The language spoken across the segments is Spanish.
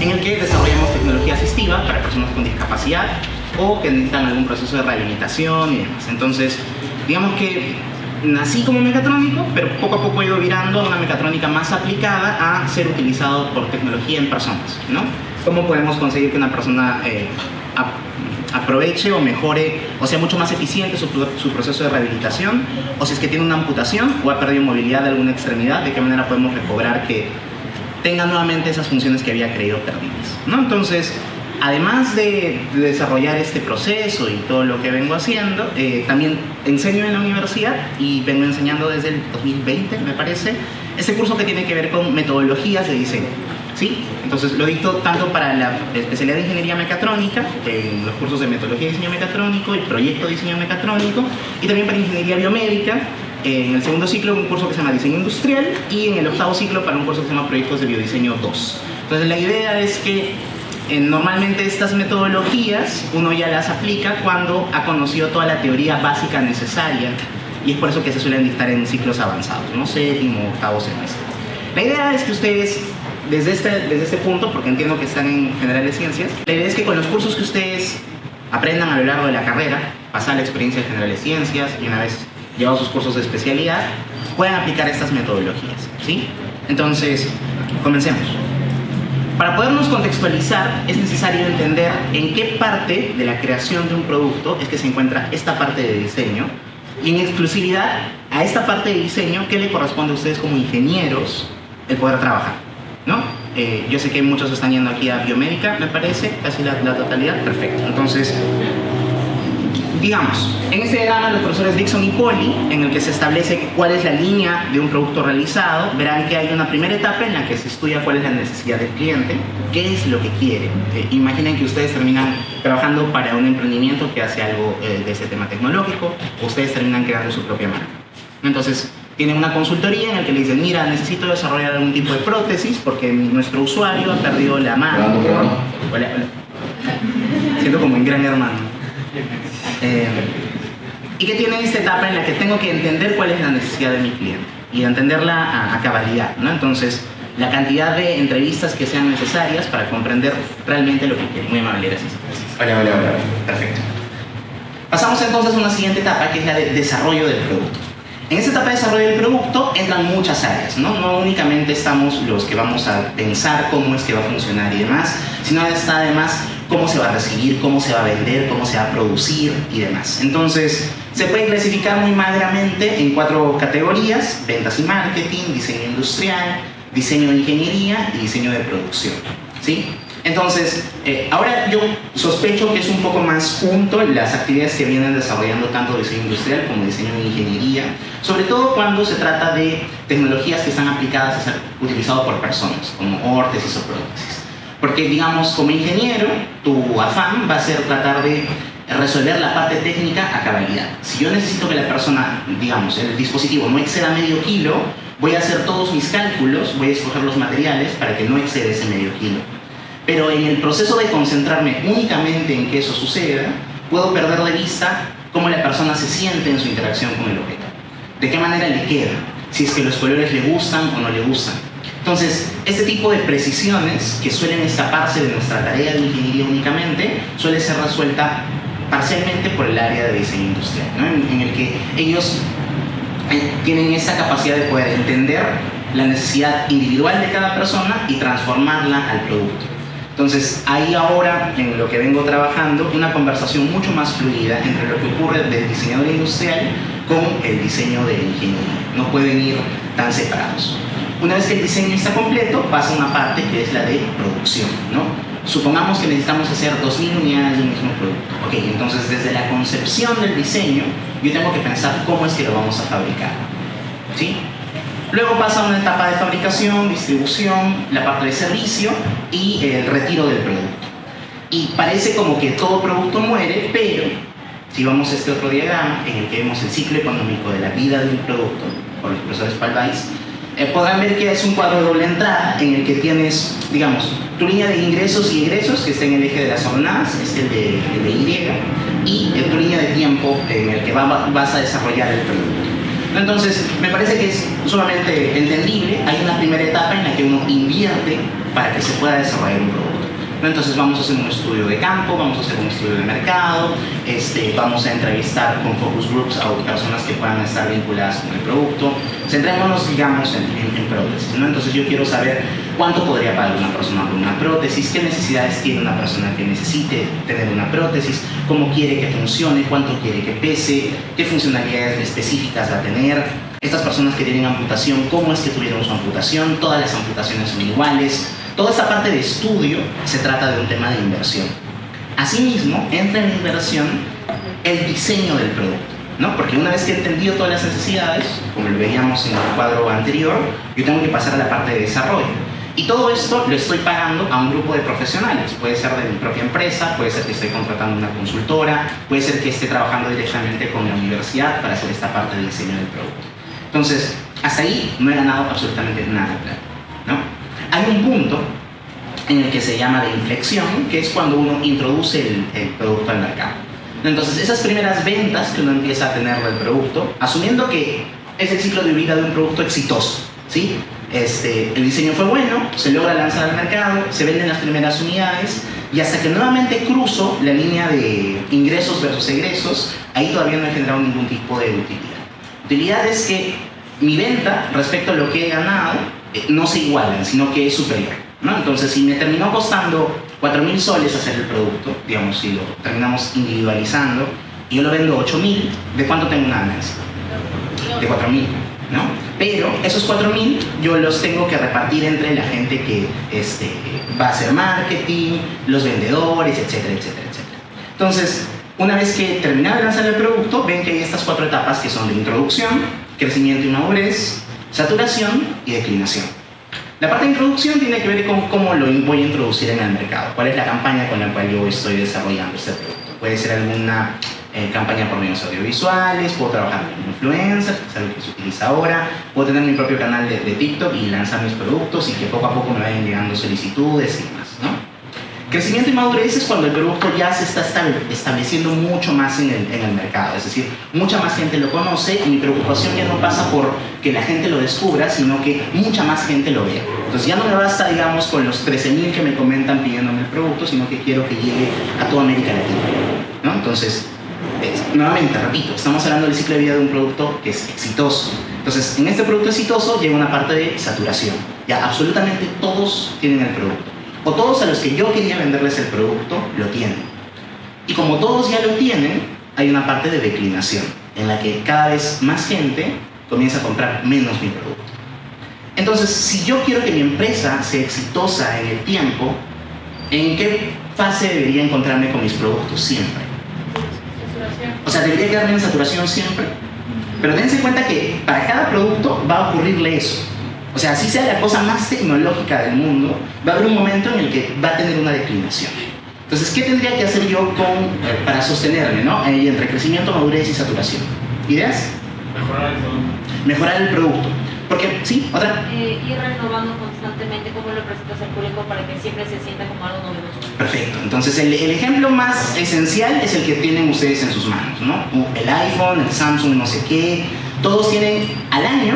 en el que desarrollamos tecnología asistiva para personas con discapacidad o que necesitan algún proceso de rehabilitación y demás. Entonces, digamos que nací como mecatrónico, pero poco a poco he ido virando a una mecatrónica más aplicada a ser utilizado por tecnología en personas, ¿no? ¿Cómo podemos conseguir que una persona aproveche o mejore o sea mucho más eficiente su proceso de rehabilitación, o si es que tiene una amputación o ha perdido movilidad de alguna extremidad, de qué manera podemos recobrar que tenga nuevamente esas funciones que había creído perdidas, ¿no? Entonces, además de desarrollar este proceso y todo lo que vengo haciendo, también enseño en la universidad y vengo enseñando desde el 2020, me parece, este curso que tiene que ver con metodologías de diseño, ¿sí? Entonces lo dicto tanto para la especialidad de ingeniería mecatrónica, en los cursos de metodología de diseño mecatrónico y proyecto de diseño mecatrónico, y también para ingeniería biomédica, en el segundo ciclo un curso que se llama diseño industrial, y en el octavo ciclo para un curso que se llama proyectos de biodiseño 2. Entonces la idea es que normalmente estas metodologías uno ya las aplica cuando ha conocido toda la teoría básica necesaria, y es por eso que se suelen dictar en ciclos avanzados, ¿no? Séptimo, octavo semestre. La idea es que ustedes, desde este punto, porque entiendo que están en generales ciencias, la idea es que con los cursos que ustedes aprendan a lo largo de la carrera, pasar la experiencia de generales ciencias y una vez llevados sus cursos de especialidad, puedan aplicar estas metodologías, ¿sí? Entonces, comencemos. Para podernos contextualizar, es necesario entender en qué parte de la creación de un producto es que se encuentra esta parte de diseño, y en exclusividad a esta parte de diseño, ¿qué le corresponde a ustedes como ingenieros el poder trabajar? ¿No? Yo sé que muchos están yendo aquí a biomédica, me parece, casi la totalidad. Perfecto. Entonces, digamos, en este diagrama los profesores Dixon y Poli, en el que se establece cuál es la línea de un producto realizado, verán que hay una primera etapa en la que se estudia cuál es la necesidad del cliente, qué es lo que quiere. Imaginen que ustedes terminan trabajando para un emprendimiento que hace algo de este tema tecnológico, o ustedes terminan creando su propia marca. Entonces, tienen una consultoría en la que le dicen, mira, necesito desarrollar algún tipo de prótesis porque nuestro usuario ha perdido la mano. Hola. Siento como en Gran Hermano. Y que tiene esta etapa en la que tengo que entender cuál es la necesidad de mi cliente y entenderla a cabalidad, ¿no? Entonces, la cantidad de entrevistas que sean necesarias para comprender realmente lo que quiere. Muy amable, gracias. Hola. Perfecto. Pasamos entonces a una siguiente etapa, que es la de desarrollo del producto. En esta etapa de desarrollo del producto entran muchas áreas, ¿no? No únicamente estamos los que vamos a pensar cómo es que va a funcionar y demás, sino está además cómo se va a recibir, cómo se va a vender, cómo se va a producir y demás. Entonces, se puede clasificar muy magramente en 4 categorías: ventas y marketing, diseño industrial, diseño de ingeniería y diseño de producción, ¿sí? Entonces, ahora yo sospecho que es un poco más junto las actividades que vienen desarrollando tanto diseño industrial como diseño de ingeniería, sobre todo cuando se trata de tecnologías que están aplicadas a ser utilizadas por personas, como órtesis o prótesis. Porque, digamos, como ingeniero, tu afán va a ser tratar de resolver la parte técnica a cabalidad. Si yo necesito que la persona, digamos, el dispositivo no exceda medio kilo, voy a hacer todos mis cálculos, voy a escoger los materiales para que no exceda ese medio kilo. Pero en el proceso de concentrarme únicamente en que eso suceda, puedo perder de vista cómo la persona se siente en su interacción con el objeto. De qué manera le queda, si es que los colores le gustan o no le gustan. Entonces, este tipo de precisiones que suelen escaparse de nuestra tarea de ingeniería únicamente, suele ser resuelta parcialmente por el área de diseño industrial, ¿no? En el que ellos tienen esa capacidad de poder entender la necesidad individual de cada persona y transformarla al producto. Entonces, ahí ahora, en lo que vengo trabajando, una conversación mucho más fluida entre lo que ocurre del diseñador industrial con el diseño de ingeniería. No pueden ir tan separados. Una vez que el diseño está completo, pasa una parte que es la de producción, ¿no? Supongamos que necesitamos hacer 2000 unidades de un mismo producto. Ok, entonces desde la concepción del diseño, yo tengo que pensar cómo es que lo vamos a fabricar, ¿sí? Luego pasa una etapa de fabricación, distribución, la parte de servicio y el retiro del producto. Y parece como que todo producto muere, pero si vamos a este otro diagrama en el que vemos el ciclo económico de la vida de un producto, por los profesores Palvais, podrán ver que es un cuadro de doble entrada en el que tienes, digamos, tu línea de ingresos y egresos, que está en el eje de las jornadas, es el de Y, y tu línea de tiempo en el que vas a desarrollar el producto. Entonces, me parece que es sumamente entendible. Hay una primera etapa en la que uno invierte para que se pueda desarrollar un producto. Entonces vamos a hacer un estudio de campo, vamos a hacer un estudio de mercado, vamos a entrevistar con focus groups a personas que puedan estar vinculadas con el producto. Centrémonos, digamos, en prótesis, ¿no? Entonces yo quiero saber cuánto podría pagar una persona por una prótesis, qué necesidades tiene una persona que necesite tener una prótesis, cómo quiere que funcione, cuánto quiere que pese, qué funcionalidades específicas va a tener. Estas personas que tienen amputación, cómo es que tuvieron su amputación, todas las amputaciones son iguales. Toda esta parte de estudio se trata de un tema de inversión. Asimismo, entra en la inversión el diseño del producto, ¿no? Porque una vez que he entendido todas las necesidades, como lo veíamos en el cuadro anterior, yo tengo que pasar a la parte de desarrollo. Y todo esto lo estoy pagando a un grupo de profesionales. Puede ser de mi propia empresa, puede ser que esté contratando una consultora, puede ser que esté trabajando directamente con la universidad para hacer esta parte de diseño del producto. Entonces, hasta ahí no he ganado absolutamente nada, ¿no? Hay un punto en el que se llama de inflexión, que es cuando uno introduce el producto al mercado. Entonces, esas primeras ventas que uno empieza a tener del producto, asumiendo que es el ciclo de vida de un producto exitoso, ¿sí? El diseño fue bueno, se logra lanzar al mercado, se venden las primeras unidades, y hasta que nuevamente cruzo la línea de ingresos versus egresos, ahí todavía no he generado ningún tipo de utilidad. Utilidad es que mi venta respecto a lo que he ganado no se igualan, sino que es superior, ¿no? Entonces, si me terminó costando 4.000 soles hacer el producto, digamos, si lo terminamos individualizando, y yo lo vendo 8.000, ¿de cuánto tengo una ganancia? De 4.000, ¿no? Pero esos 4.000 yo los tengo que repartir entre la gente que va a hacer marketing, los vendedores, etcétera, etcétera, etcétera. Entonces, una vez que terminado de lanzar el producto, ven que hay estas 4 etapas que son de introducción, crecimiento y madurez, saturación y declinación. La parte de introducción tiene que ver con cómo lo voy a introducir en el mercado, cuál es la campaña con la cual yo estoy desarrollando este producto. Puede ser alguna campaña por medios audiovisuales, puedo trabajar con influencers, que es algo que se utiliza ahora, puedo tener mi propio canal de TikTok y lanzar mis productos y que poco a poco me vayan llegando solicitudes y demás, ¿no? Crecimiento y madurez es cuando el producto ya se está estableciendo mucho más en el mercado, es decir, mucha más gente lo conoce y mi preocupación ya no pasa por que la gente lo descubra, sino que mucha más gente lo vea. Entonces ya no me basta, digamos, con los 13.000 que me comentan pidiéndome el producto, sino que quiero que llegue a toda América Latina, ¿no? Entonces, nuevamente, repito, estamos hablando del ciclo de vida de un producto que es exitoso. Entonces, en este producto exitoso llega una parte de saturación. Ya absolutamente todos tienen el producto. O todos a los que yo quería venderles el producto lo tienen. Y como todos ya lo tienen, hay una parte de declinación, en la que cada vez más gente comienza a comprar menos mi producto. Entonces, si yo quiero que mi empresa sea exitosa en el tiempo, ¿en qué fase debería encontrarme con mis productos siempre? O sea, debería quedarme en saturación siempre. Pero dense cuenta que para cada producto va a ocurrirle eso. O sea, así sea la cosa más tecnológica del mundo, va a haber un momento en el que va a tener una declinación. Entonces, ¿qué tendría que hacer yo para sostenerme, ¿no? Entre crecimiento, madurez y saturación? ¿Ideas? Mejorar el producto. Mejorar el producto. Porque, ¿sí? ¿Otra? Ir renovando constantemente cómo lo presentas al público para que siempre se sienta como algo novedoso. Perfecto. Entonces, el ejemplo más esencial es el que tienen ustedes en sus manos, ¿no? El iPhone, el Samsung, no sé qué. Todos tienen al año,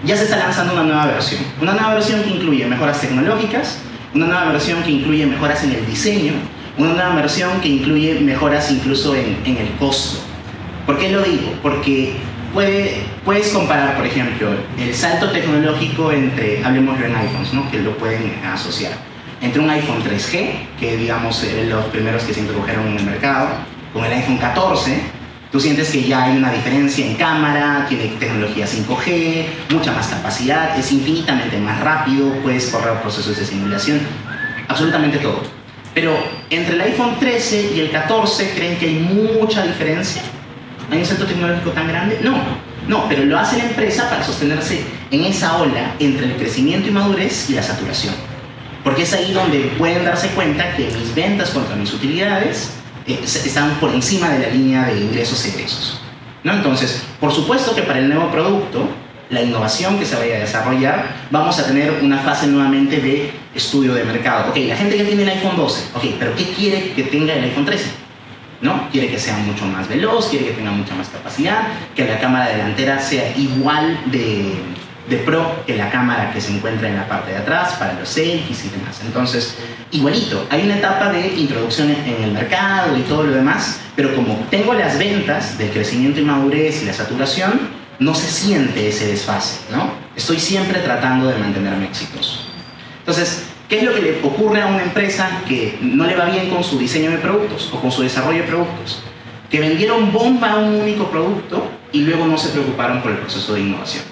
ya se está lanzando una nueva versión. Una nueva versión que incluye mejoras tecnológicas, una nueva versión que incluye mejoras en el diseño, una nueva versión que incluye mejoras incluso en el costo. ¿Por qué lo digo? Porque puedes comparar, por ejemplo, el salto tecnológico entre, hablemos en iPhones, ¿no? Que lo pueden asociar, entre un iPhone 3G, que digamos los primeros que se introdujeron en el mercado, con el iPhone 14. Tú sientes que ya hay una diferencia en cámara, tiene tecnología 5G, mucha más capacidad, es infinitamente más rápido, puedes correr procesos de simulación, absolutamente todo. Pero entre el iPhone 13 y el 14, ¿creen que hay mucha diferencia? ¿Hay un salto tecnológico tan grande? No, pero lo hace la empresa para sostenerse en esa ola entre el crecimiento y madurez y la saturación. Porque es ahí donde pueden darse cuenta que mis ventas contra mis utilidades están por encima de la línea de ingresos-egresos, ¿no? Entonces, por supuesto que para el nuevo producto, la innovación que se vaya a desarrollar, vamos a tener una fase nuevamente de estudio de mercado. Ok, la gente ya tiene el iPhone 12, ok, pero ¿qué quiere que tenga el iPhone 13? ¿no? Quiere que sea mucho más veloz, quiere que tenga mucha más capacidad, que la cámara delantera sea igual de pro que la cámara que se encuentra en la parte de atrás para los selfies y demás. Entonces, igualito, hay una etapa de introducción en el mercado y todo lo demás, pero como tengo las ventas del crecimiento y madurez y la saturación, no se siente ese desfase, ¿no? Estoy siempre tratando de mantenerme exitoso. Entonces, ¿qué es lo que le ocurre a una empresa que no le va bien con su diseño de productos o con su desarrollo de productos? Que vendieron bomba a un único producto y luego no se preocuparon por el proceso de innovación,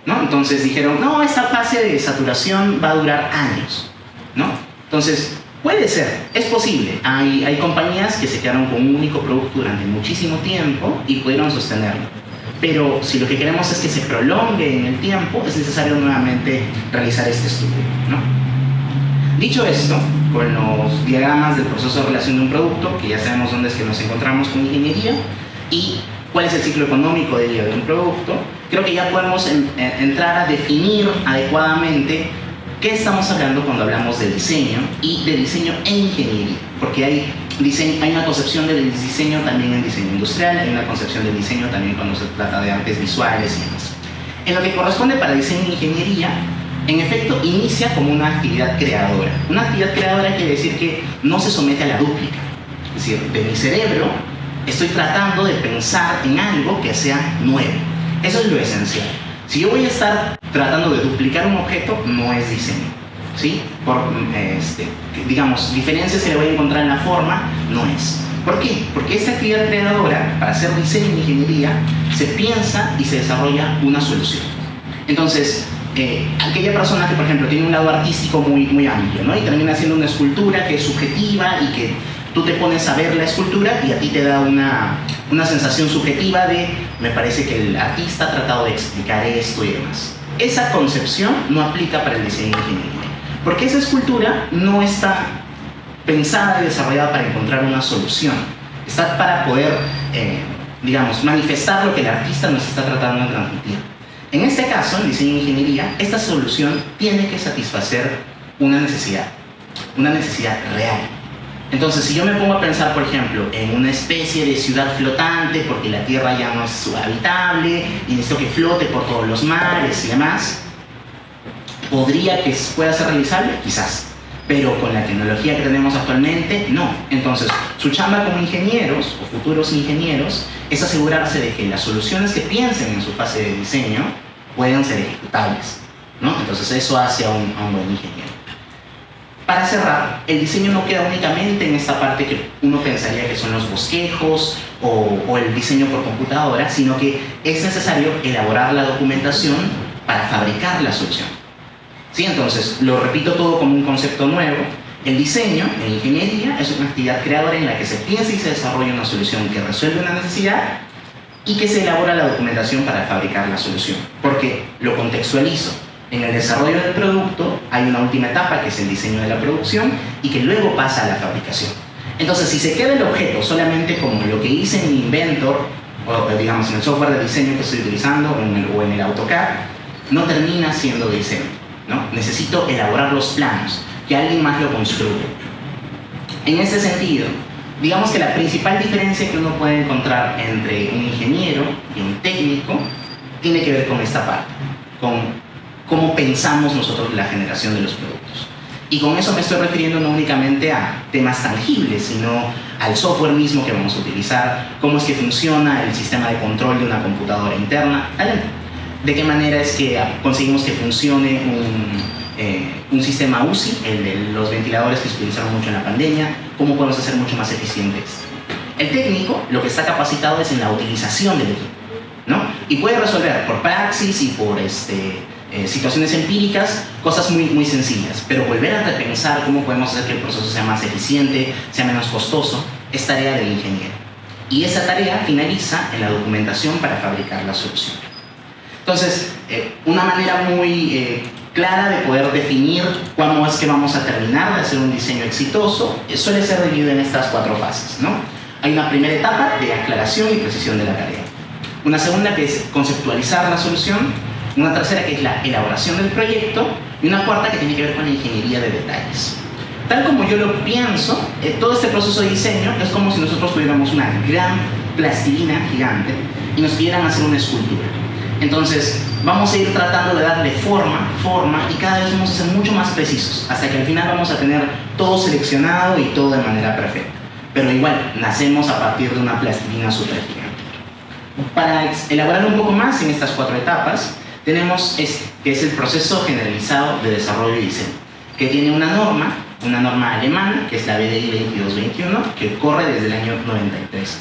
¿no? Entonces dijeron, no, esta fase de saturación va a durar años, ¿no? Entonces, puede ser, es posible. Hay compañías que se quedaron con un único producto durante muchísimo tiempo y pudieron sostenerlo. Pero si lo que queremos es que se prolongue en el tiempo, es necesario nuevamente realizar este estudio, ¿no? Dicho esto, con los diagramas del proceso de relación de un producto, que ya sabemos dónde es que nos encontramos con ingeniería, y cuál es el ciclo económico de vida de un producto, creo que ya podemos entrar a definir adecuadamente qué estamos hablando cuando hablamos de diseño y de diseño e ingeniería, porque hay una concepción del diseño también en diseño industrial, hay una concepción del diseño también cuando se trata de artes visuales y demás. En lo que corresponde para diseño e ingeniería, en efecto, inicia como una actividad creadora. Una actividad creadora quiere decir que no se somete a la dúplica. Es decir, de mi cerebro estoy tratando de pensar en algo que sea nuevo. Eso es lo esencial. Si yo voy a estar tratando de duplicar un objeto, no es diseño, ¿sí? Por, digamos, diferencias que le voy a encontrar en la forma, no es. ¿Por qué? Porque esta actividad creadora, para hacer diseño e ingeniería, se piensa y se desarrolla una solución. Entonces, aquella persona que, por ejemplo, tiene un lado artístico muy amplio, ¿no? Y termina haciendo una escultura que es subjetiva y que tú te pones a ver la escultura y a ti te da una sensación subjetiva de, me parece que el artista ha tratado de explicar esto y demás. Esa concepción no aplica para el diseño de ingeniería, porque esa escultura no está pensada y desarrollada para encontrar una solución. Está para poder, digamos, manifestar lo que el artista nos está tratando de transmitir. En este caso, en diseño de ingeniería, esta solución tiene que satisfacer una necesidad real. Entonces, si yo me pongo a pensar, por ejemplo, en una especie de ciudad flotante, porque la Tierra ya no es habitable y necesito que flote por todos los mares y demás, ¿podría que pueda ser realizable? Quizás. Pero con la tecnología que tenemos actualmente, no. Entonces, su chamba como ingenieros o futuros ingenieros es asegurarse de que las soluciones que piensen en su fase de diseño puedan ser ejecutables, ¿no? Entonces, eso hace a un buen ingeniero. Para cerrar, el diseño no queda únicamente en esta parte que uno pensaría que son los bosquejos o el diseño por computadora, sino que es necesario elaborar la documentación para fabricar la solución. ¿Sí? Entonces, lo repito todo como un concepto nuevo. El diseño en ingeniería es una actividad creadora en la que se piensa y se desarrolla una solución que resuelve una necesidad y que se elabora la documentación para fabricar la solución. Porque lo contextualizo. En el desarrollo del producto hay una última etapa que es el diseño de la producción y que luego pasa a la fabricación. Entonces, si se queda el objeto solamente como lo que hice en mi Inventor, o digamos en el software de diseño que estoy utilizando o en el AutoCAD, no termina siendo diseño, ¿no? Necesito elaborar los planos, que alguien más lo construya. En este sentido, digamos que la principal diferencia que uno puede encontrar entre un ingeniero y un técnico tiene que ver con esta parte, con cómo pensamos nosotros la generación de los productos. Y con eso me estoy refiriendo no únicamente a temas tangibles, sino al software mismo que vamos a utilizar, cómo es que funciona el sistema de control de una computadora interna, de qué manera es que conseguimos que funcione un sistema UCI, el de los ventiladores que se utilizaron mucho en la pandemia, cómo podemos hacer mucho más eficientes. El técnico lo que está capacitado es en la utilización del equipo, ¿no? Y puede resolver por praxis y por situaciones empíricas, cosas muy sencillas, pero volver a repensar cómo podemos hacer que el proceso sea más eficiente, sea menos costoso, es tarea del ingeniero. Y esa tarea finaliza en la documentación para fabricar la solución. Entonces, una manera muy clara de poder definir cómo es que vamos a terminar de hacer un diseño exitoso suele ser dividido en estas 4 fases, ¿no? Hay una primera etapa de aclaración y precisión de la tarea. Una segunda que es conceptualizar la solución. Una tercera que es la elaboración del proyecto y una cuarta que tiene que ver con la ingeniería de detalles. Tal como yo lo pienso, todo este proceso de diseño es como si nosotros tuviéramos una gran plastilina gigante y nos pidieran hacer una escultura. Entonces, vamos a ir tratando de darle forma, y cada vez vamos a ser mucho más precisos, hasta que al final vamos a tener todo seleccionado y todo de manera perfecta. Pero igual, nacemos a partir de una plastilina súper gigante. Para elaborar un poco más en estas 4 etapas, tenemos este, que es el proceso generalizado de desarrollo y diseño, que tiene una norma alemana, que es la BDI 2221, que corre desde el año 93.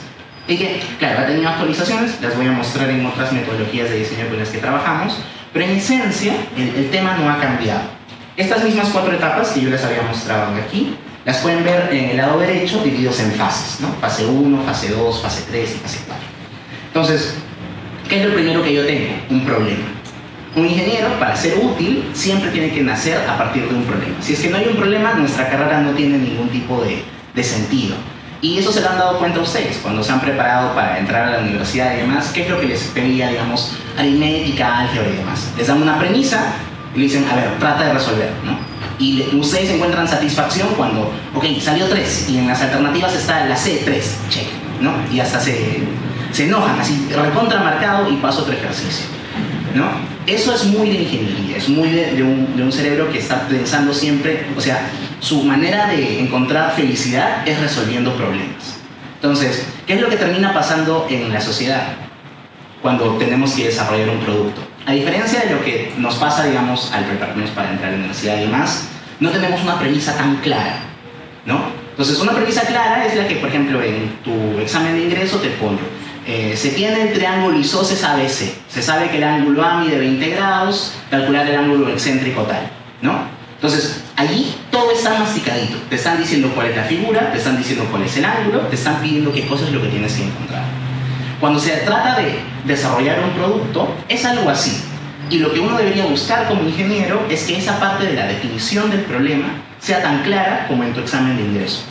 Y que, claro, ha tenido actualizaciones, las voy a mostrar en otras metodologías de diseño con las que trabajamos, pero en esencia el tema no ha cambiado. Estas mismas 4 etapas que yo les había mostrado aquí, las pueden ver en el lado derecho divididos en fases, ¿no? Fase 1, fase 2, fase 3 y fase 4. Entonces, ¿qué es lo primero que yo tengo? Un problema. Un ingeniero, para ser útil, siempre tiene que nacer a partir de un problema. Si es que no hay un problema, nuestra carrera no tiene ningún tipo de sentido. Y eso se lo han dado cuenta ustedes cuando se han preparado para entrar a la universidad y demás. ¿Qué es lo que les pedía, digamos, aritmética, álgebra y demás? Les dan una premisa y le dicen, a ver, trata de resolver, ¿no? Y ustedes encuentran satisfacción cuando, ok, salió 3 y en las alternativas está la C, 3, check, ¿no? Y hasta se enojan, así, recontramarcado y paso otro ejercicio, ¿no? Eso es muy de ingeniería, es muy de un cerebro que está pensando siempre, o sea, su manera de encontrar felicidad es resolviendo problemas. Entonces, ¿qué es lo que termina pasando en la sociedad cuando tenemos que desarrollar un producto? A diferencia de lo que nos pasa, digamos, al prepararnos para entrar a la universidad y demás, no tenemos una premisa tan clara, ¿no? Entonces, una premisa clara es la que, por ejemplo, en tu examen de ingreso te pone se tiene el triángulo isósceles ABC. Se sabe que el ángulo A mide 20 grados, calcular el ángulo excéntrico tal, ¿no? Entonces, allí todo está masticadito. Te están diciendo cuál es la figura, te están diciendo cuál es el ángulo, te están pidiendo qué cosa es lo que tienes que encontrar. Cuando se trata de desarrollar un producto, es algo así. Y lo que uno debería buscar como ingeniero es que esa parte de la definición del problema sea tan clara como en tu examen de ingreso.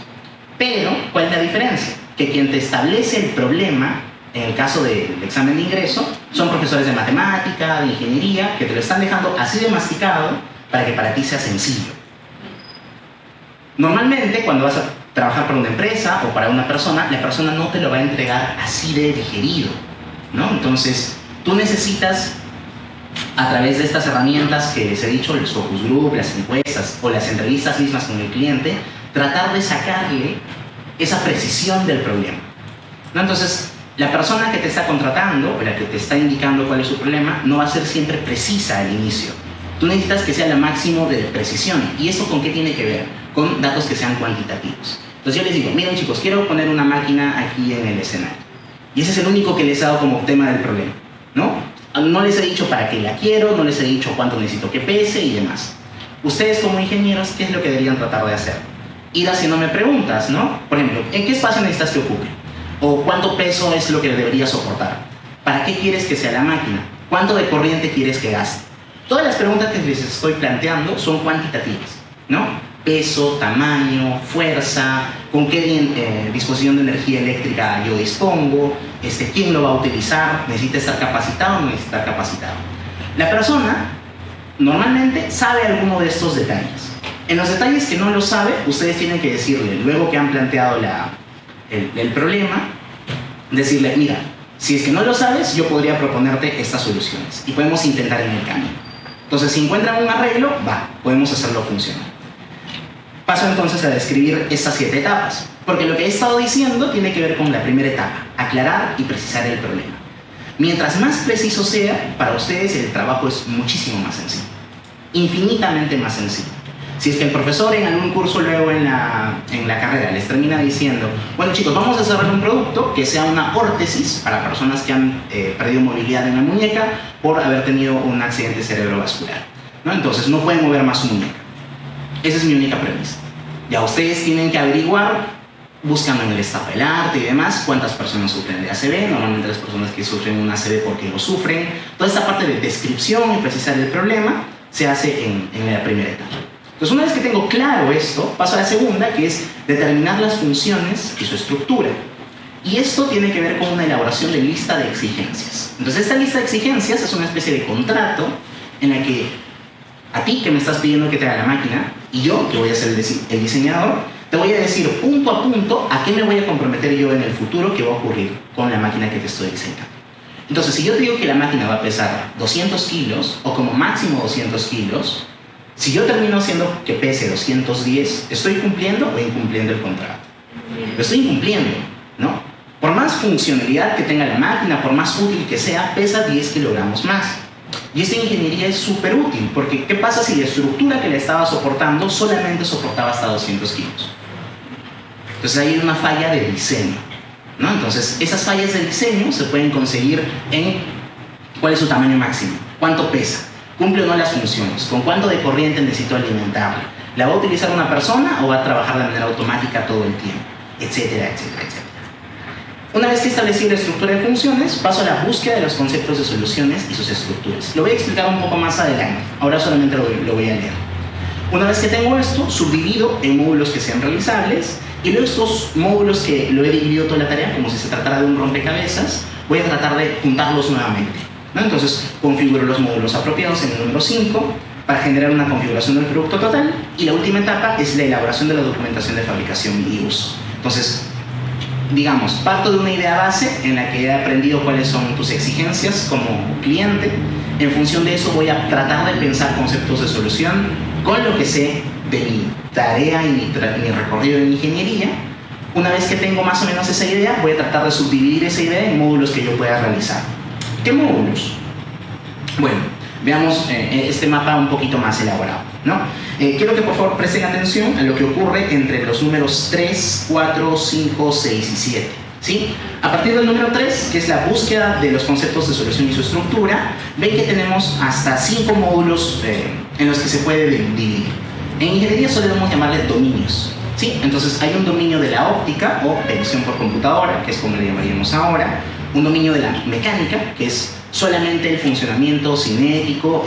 Pero, ¿cuál es la diferencia? Que quien te establece el problema, en el caso del examen de ingreso, son profesores de matemática, de ingeniería, que te lo están dejando así de masticado para que para ti sea sencillo. Normalmente, cuando vas a trabajar para una empresa o para una persona, la persona no te lo va a entregar así de digerido, ¿no? Entonces, tú necesitas, a través de estas herramientas que les he dicho, los focus group, las encuestas o las entrevistas mismas con el cliente, tratar de sacarle esa precisión del problema, ¿no? Entonces, la persona que te está contratando o la que te está indicando cuál es su problema no va a ser siempre precisa al inicio. Tú necesitas que sea lo máximo de precisión. ¿Y eso con qué tiene que ver? Con datos que sean cuantitativos. Entonces yo les digo, miren chicos, quiero poner una máquina aquí en el escenario. Y ese es el único que les he dado como tema del problema, ¿no? No les he dicho para qué la quiero, no les he dicho cuánto necesito que pese y demás. Ustedes como ingenieros, ¿qué es lo que deberían tratar de hacer? Ir haciéndome preguntas, ¿no? Por ejemplo, ¿en qué espacio necesitas que ocupe? ¿O cuánto peso es lo que debería soportar? ¿Para qué quieres que sea la máquina? ¿Cuánto de corriente quieres que gaste? Todas las preguntas que les estoy planteando son cuantitativas, ¿no? Peso, tamaño, fuerza, con qué disposición de energía eléctrica yo dispongo, quién lo va a utilizar, necesita estar capacitado o no necesita estar capacitado. La persona normalmente sabe alguno de estos detalles. En los detalles que no lo sabe, ustedes tienen que decirle, luego que han planteado el problema, decirle, mira, si es que no lo sabes, yo podría proponerte estas soluciones y podemos intentar en el camino. Entonces, si encuentran un arreglo, podemos hacerlo funcionar. Paso entonces a describir estas 7 etapas, porque lo que he estado diciendo tiene que ver con la primera etapa, aclarar y precisar el problema. Mientras más preciso sea, para ustedes el trabajo es muchísimo más sencillo, infinitamente más sencillo. Si es que el profesor en algún curso luego en la carrera les termina diciendo, bueno chicos, vamos a desarrollar un producto que sea una órtesis para personas que han perdido movilidad en la muñeca por haber tenido un accidente cerebrovascular, ¿no? Entonces no pueden mover más su muñeca. Esa es mi única premisa. Ya ustedes tienen que averiguar, buscando en el estado del arte y demás, cuántas personas sufren de ACV, normalmente las personas que sufren un ACV porque lo sufren. Toda esta parte de descripción y precisar el problema se hace en la primera etapa. Entonces, una vez que tengo claro esto, paso a la segunda, que es determinar las funciones y su estructura. Y esto tiene que ver con una elaboración de lista de exigencias. Entonces, esta lista de exigencias es una especie de contrato en la que A ti que me estás pidiendo que te haga la máquina, y yo, que voy a ser el diseñador, te voy a decir punto a punto a qué me voy a comprometer yo en el futuro que va a ocurrir con la máquina que te estoy diseñando. Entonces, si yo te digo que la máquina va a pesar 200 kilos, o como máximo 200 kilos, si yo termino haciendo que pese 210, ¿estoy cumpliendo o incumpliendo el contrato? Lo estoy incumpliendo, ¿no? Por más funcionalidad que tenga la máquina, por más útil que sea, pesa 10 kilogramos más. Y esta ingeniería es súper útil, porque ¿qué pasa si la estructura que le estaba soportando solamente soportaba hasta 200 kilos? Entonces hay una falla de diseño, ¿no? Entonces esas fallas de diseño se pueden conseguir en cuál es su tamaño máximo, cuánto pesa, cumple o no las funciones, con cuánto de corriente necesito alimentarla, la va a utilizar una persona o va a trabajar de manera automática todo el tiempo, etcétera, etcétera, etcétera. Una vez que establecí la estructura de funciones, paso a la búsqueda de los conceptos de soluciones y sus estructuras. Lo voy a explicar un poco más adelante, ahora solamente lo voy a leer. Una vez que tengo esto, subdivido en módulos que sean realizables, y luego estos módulos que lo he dividido toda la tarea, como si se tratara de un rompecabezas, voy a tratar de juntarlos nuevamente, ¿no? Entonces, configuro los módulos apropiados en el número 5 para generar una configuración del producto total, y la última etapa es la elaboración de la documentación de fabricación y uso. Entonces, digamos, parto de una idea base en la que he aprendido cuáles son tus exigencias como cliente. En función de eso voy a tratar de pensar conceptos de solución con lo que sé de mi tarea y mi recorrido en ingeniería. Una vez que tengo más o menos esa idea, voy a tratar de subdividir esa idea en módulos que yo pueda realizar. ¿Qué módulos? Bueno, veamos este mapa un poquito más elaborado, ¿no? Quiero que por favor presten atención a lo que ocurre entre los números 3, 4, 5, 6 y 7, ¿sí? A partir del número 3, que es la búsqueda de los conceptos de solución y su estructura, ven que tenemos hasta 5 módulos en los que se puede dividir. En ingeniería solemos llamarle dominios, ¿sí? Entonces hay un dominio de la óptica o visión por computadora, que es como le llamaríamos ahora, un dominio de la mecánica, que es solamente el funcionamiento cinético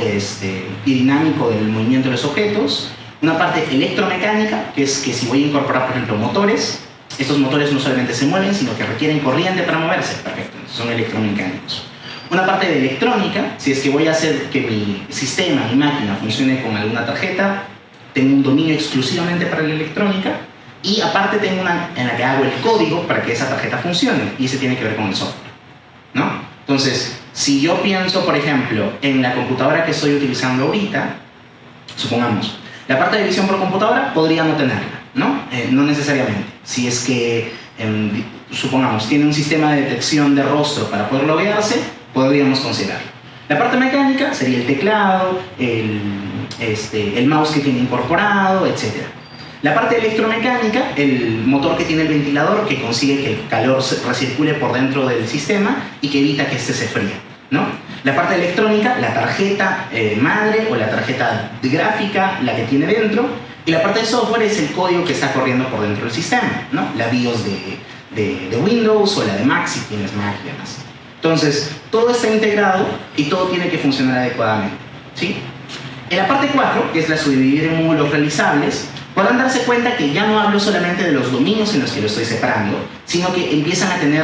y dinámico del movimiento de los objetos, una parte electromecánica, que es que si voy a incorporar, por ejemplo, motores, estos motores no solamente se mueven, sino que requieren corriente para moverse, perfecto, son electromecánicos. Una parte de electrónica, si es que voy a hacer que mi sistema, mi máquina funcione con alguna tarjeta, tengo un dominio exclusivamente para la electrónica, y aparte tengo una en la que hago el código para que esa tarjeta funcione, y ese tiene que ver con el software, ¿no? Entonces, si yo pienso, por ejemplo, en la computadora que estoy utilizando ahorita, supongamos, la parte de visión por computadora podría no tenerla, ¿no? No necesariamente. Si es que, supongamos, tiene un sistema de detección de rostro para poder loguearse, podríamos considerarlo. La parte mecánica sería el teclado, el mouse que tiene incorporado, etc. La parte electromecánica, el motor que tiene el ventilador que consigue que el calor recircule por dentro del sistema y que evita que éste se fríe, ¿no? La parte electrónica, la tarjeta madre o la tarjeta gráfica, la que tiene dentro, y la parte de software es el código que está corriendo por dentro del sistema, ¿no? La BIOS de Windows o la de Mac si tienes Mac y demás. Entonces, todo está integrado y todo tiene que funcionar adecuadamente, ¿sí? En la parte 4, que es la subdividir en módulos realizables, podrán darse cuenta que ya no hablo solamente de los dominios en los que lo estoy separando, sino que empiezan a tener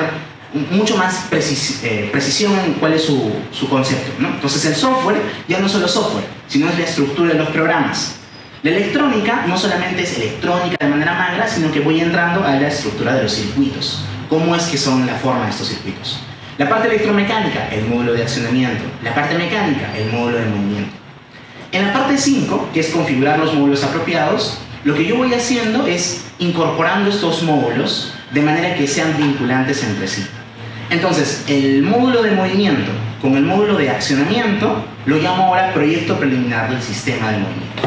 mucho más precisión en cuál es su concepto, ¿no? Entonces el software ya no es solo software, sino es la estructura de los programas. La electrónica no solamente es electrónica de manera magra, sino que voy entrando a la estructura de los circuitos. ¿Cómo es que son la forma de estos circuitos? La parte electromecánica, el módulo de accionamiento. La parte mecánica, el módulo de movimiento. En la parte 5, que es configurar los módulos apropiados, lo que yo voy haciendo es incorporando estos módulos de manera que sean vinculantes entre sí. Entonces, el módulo de movimiento con el módulo de accionamiento lo llamo ahora proyecto preliminar del sistema de movimiento.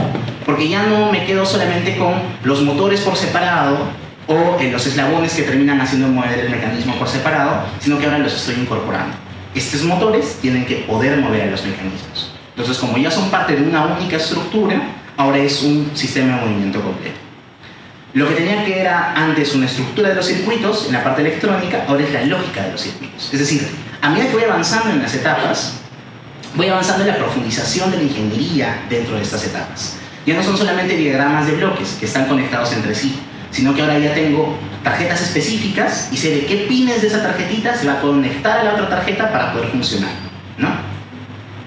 Porque ya no me quedo solamente con los motores por separado o los eslabones que terminan haciendo mover el mecanismo por separado, sino que ahora los estoy incorporando. Estos motores tienen que poder mover a los mecanismos. Entonces, como ya son parte de una única estructura, ahora es un sistema de movimiento completo. Lo que tenía que era antes una estructura de los circuitos en la parte electrónica, ahora es la lógica de los circuitos. Es decir, a medida que voy avanzando en las etapas, voy avanzando en la profundización de la ingeniería dentro de estas etapas. Ya no son solamente diagramas de bloques que están conectados entre sí, sino que ahora ya tengo tarjetas específicas y sé de qué pines de esa tarjetita se va a conectar a la otra tarjeta para poder funcionar, ¿no?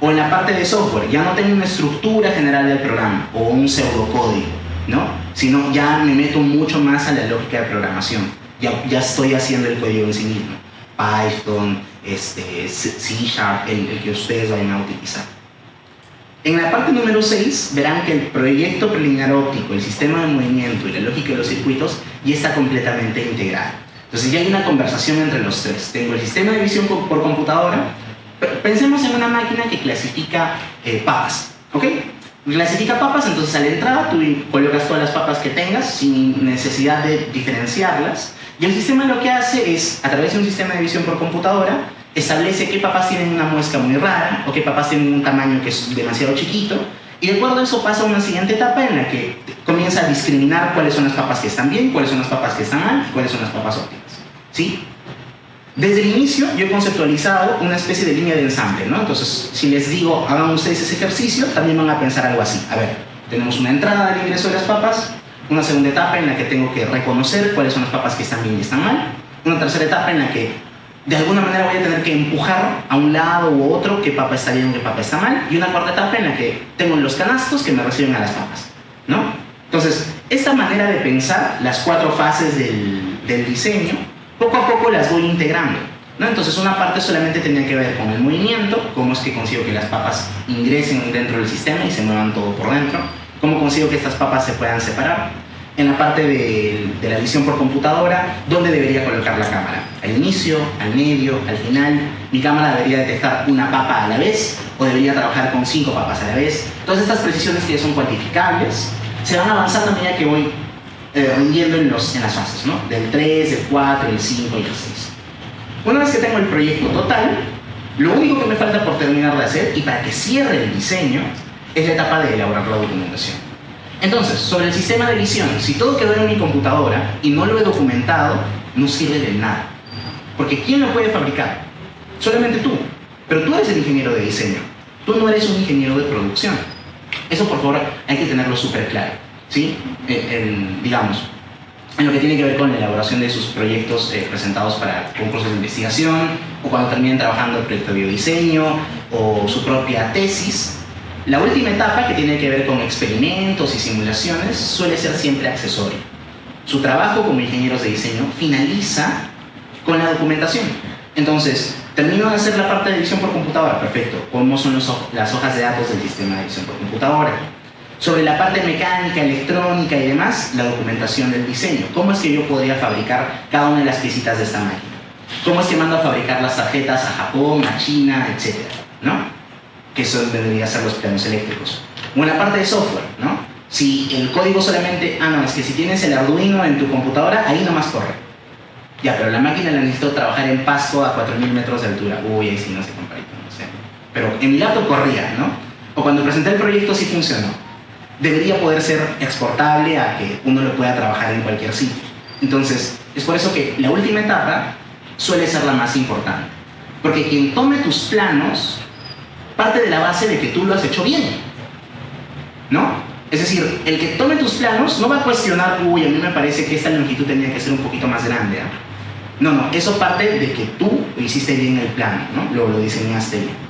O en la parte de software, ya no tengo una estructura general del programa o un pseudocódigo, ¿no? Sino ya me meto mucho más a la lógica de programación. Ya estoy haciendo el código en sí mismo. Python, C#, el que ustedes vayan a utilizar. En la parte número 6 verán que el proyecto preliminar óptico, el sistema de movimiento y la lógica de los circuitos ya está completamente integrado. Entonces ya hay una conversación entre los tres. Tengo el sistema de visión por computadora. Pensemos en una máquina que clasifica papas, ¿ok? Clasifica papas, entonces a la entrada tú colocas todas las papas que tengas sin necesidad de diferenciarlas. Y el sistema lo que hace es, a través de un sistema de visión por computadora, establece qué papas tienen una muesca muy rara o qué papas tienen un tamaño que es demasiado chiquito. Y de acuerdo a eso pasa a una siguiente etapa en la que comienza a discriminar cuáles son las papas que están bien, cuáles son las papas que están mal, cuáles son las papas óptimas, ¿sí? Desde el inicio yo he conceptualizado una especie de línea de ensamble, ¿no? Entonces, si les digo, hagan ustedes ese ejercicio, también van a pensar algo así. A ver, tenemos una entrada del ingreso de las papas, una segunda etapa en la que tengo que reconocer cuáles son las papas que están bien y están mal, una tercera etapa en la que de alguna manera voy a tener que empujar a un lado u otro qué papa está bien o qué papa está mal, y una cuarta etapa en la que tengo los canastos que me reciben a las papas, ¿no? Entonces, esta manera de pensar las 4 fases del diseño, poco a poco las voy integrando, ¿no? Entonces una parte solamente tenía que ver con el movimiento, cómo es que consigo que las papas ingresen dentro del sistema y se muevan todo por dentro, cómo consigo que estas papas se puedan separar. En la parte de la visión por computadora, ¿dónde debería colocar la cámara? ¿Al inicio, al medio, al final? ¿Mi cámara debería detectar una papa a la vez o debería trabajar con 5 papas a la vez? Todas estas precisiones que ya son cuantificables se van avanzando a medida que voy rindiendo en las fases, ¿no? Del 3, del 4, del 5 y el 6. Una vez que tengo el proyecto total, lo único que me falta por terminar de hacer y para que cierre el diseño es la etapa de elaborar la documentación. Entonces, sobre el sistema de visión, si todo quedó en mi computadora y no lo he documentado, no sirve de nada. Porque ¿quién lo puede fabricar? Solamente tú. Pero tú eres el ingeniero de diseño. Tú no eres un ingeniero de producción. Eso, por favor, hay que tenerlo súper claro, ¿sí? Digamos, en lo que tiene que ver con la elaboración de sus proyectos presentados para concursos de investigación, o cuando terminen trabajando el proyecto de biodiseño, o su propia tesis. La última etapa, que tiene que ver con experimentos y simulaciones, suele ser siempre accesoria. Su trabajo como ingenieros de diseño finaliza con la documentación. Entonces, termino de hacer la parte de visión por computadora, perfecto. ¿Cómo son las hojas de datos del sistema de visión por computadora? Sobre la parte mecánica, electrónica y demás, la documentación del diseño. ¿Cómo es que yo podría fabricar cada una de las piecitas de esta máquina? ¿Cómo es que mando a fabricar las tarjetas a Japón, a China, etcétera, ¿no? Que eso debería ser los planos eléctricos. O en la parte de software, ¿no? Si el código solamente... no, es que si tienes el Arduino en tu computadora, ahí nomás corre. Ya, pero la máquina la necesito trabajar en Pasco a 4000 metros de altura. Uy, ahí sí no se compara, no sé. Pero en mi laptop corría, ¿no? O cuando presenté el proyecto sí funcionó. Debería poder ser exportable a que uno lo pueda trabajar en cualquier sitio. Entonces, es por eso que la última etapa suele ser la más importante. Porque quien tome tus planos parte de la base de que tú lo has hecho bien, ¿no? Es decir, el que tome tus planos no va a cuestionar, uy, a mí me parece que esta longitud tenía que ser un poquito más grande, ¿eh? No, eso parte de que tú hiciste bien el plano, ¿no? Lo diseñaste bien.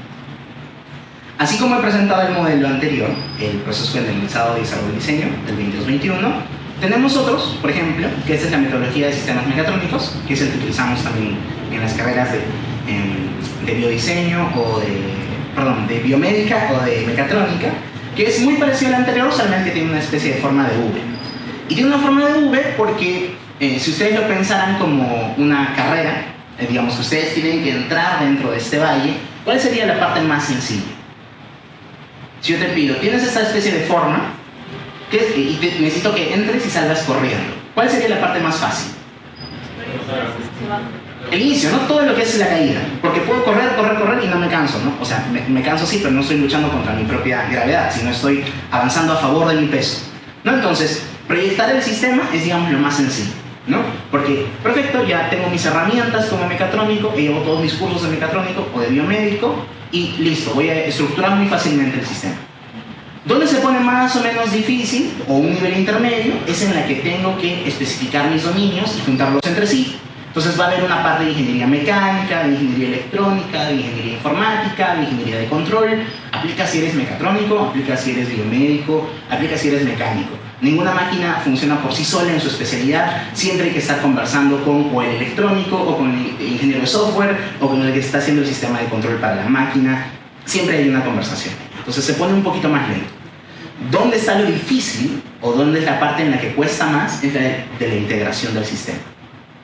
Así como he presentado el modelo anterior, el proceso generalizado de desarrollo y diseño del 2221, tenemos otros, por ejemplo, que esta es la metodología de sistemas mecatrónicos, que es el que utilizamos también en las carreras de biodiseño o de biomédica o de mecatrónica, que es muy parecido al anterior, solamente tiene una especie de forma de V. Y tiene una forma de V porque, si ustedes lo pensaran como una carrera, digamos que ustedes tienen que entrar dentro de este valle, ¿cuál sería la parte más sencilla? Si yo te pido, tienes esta especie de forma, y necesito que entres y salgas corriendo, ¿cuál sería la parte más fácil? El inicio, ¿no? Todo lo que es la caída, porque puedo correr y no me canso, ¿no? O sea, me canso sí, pero no estoy luchando contra mi propia gravedad, sino estoy avanzando a favor de mi peso, ¿no? Entonces, proyectar el sistema es, digamos, lo más sencillo, ¿no? Porque, perfecto, ya tengo mis herramientas como mecatrónico, llevo todos mis cursos de mecatrónico o de biomédico, y listo, voy a estructurar muy fácilmente el sistema. ¿Dónde se pone más o menos difícil, o un nivel intermedio? Es en la que tengo que especificar mis dominios y juntarlos entre sí, Entonces va a haber una parte de ingeniería mecánica, de ingeniería electrónica, de ingeniería informática, de ingeniería de control. Aplica si eres mecatrónico, aplica si eres biomédico, aplica si eres mecánico. Ninguna máquina funciona por sí sola en su especialidad. Siempre hay que estar conversando con o el electrónico, o con el ingeniero de software, o con el que está haciendo el sistema de control para la máquina. Siempre hay una conversación. Entonces se pone un poquito más lento. ¿Dónde está lo difícil, o dónde es la parte en la que cuesta más? Es la de la integración del sistema,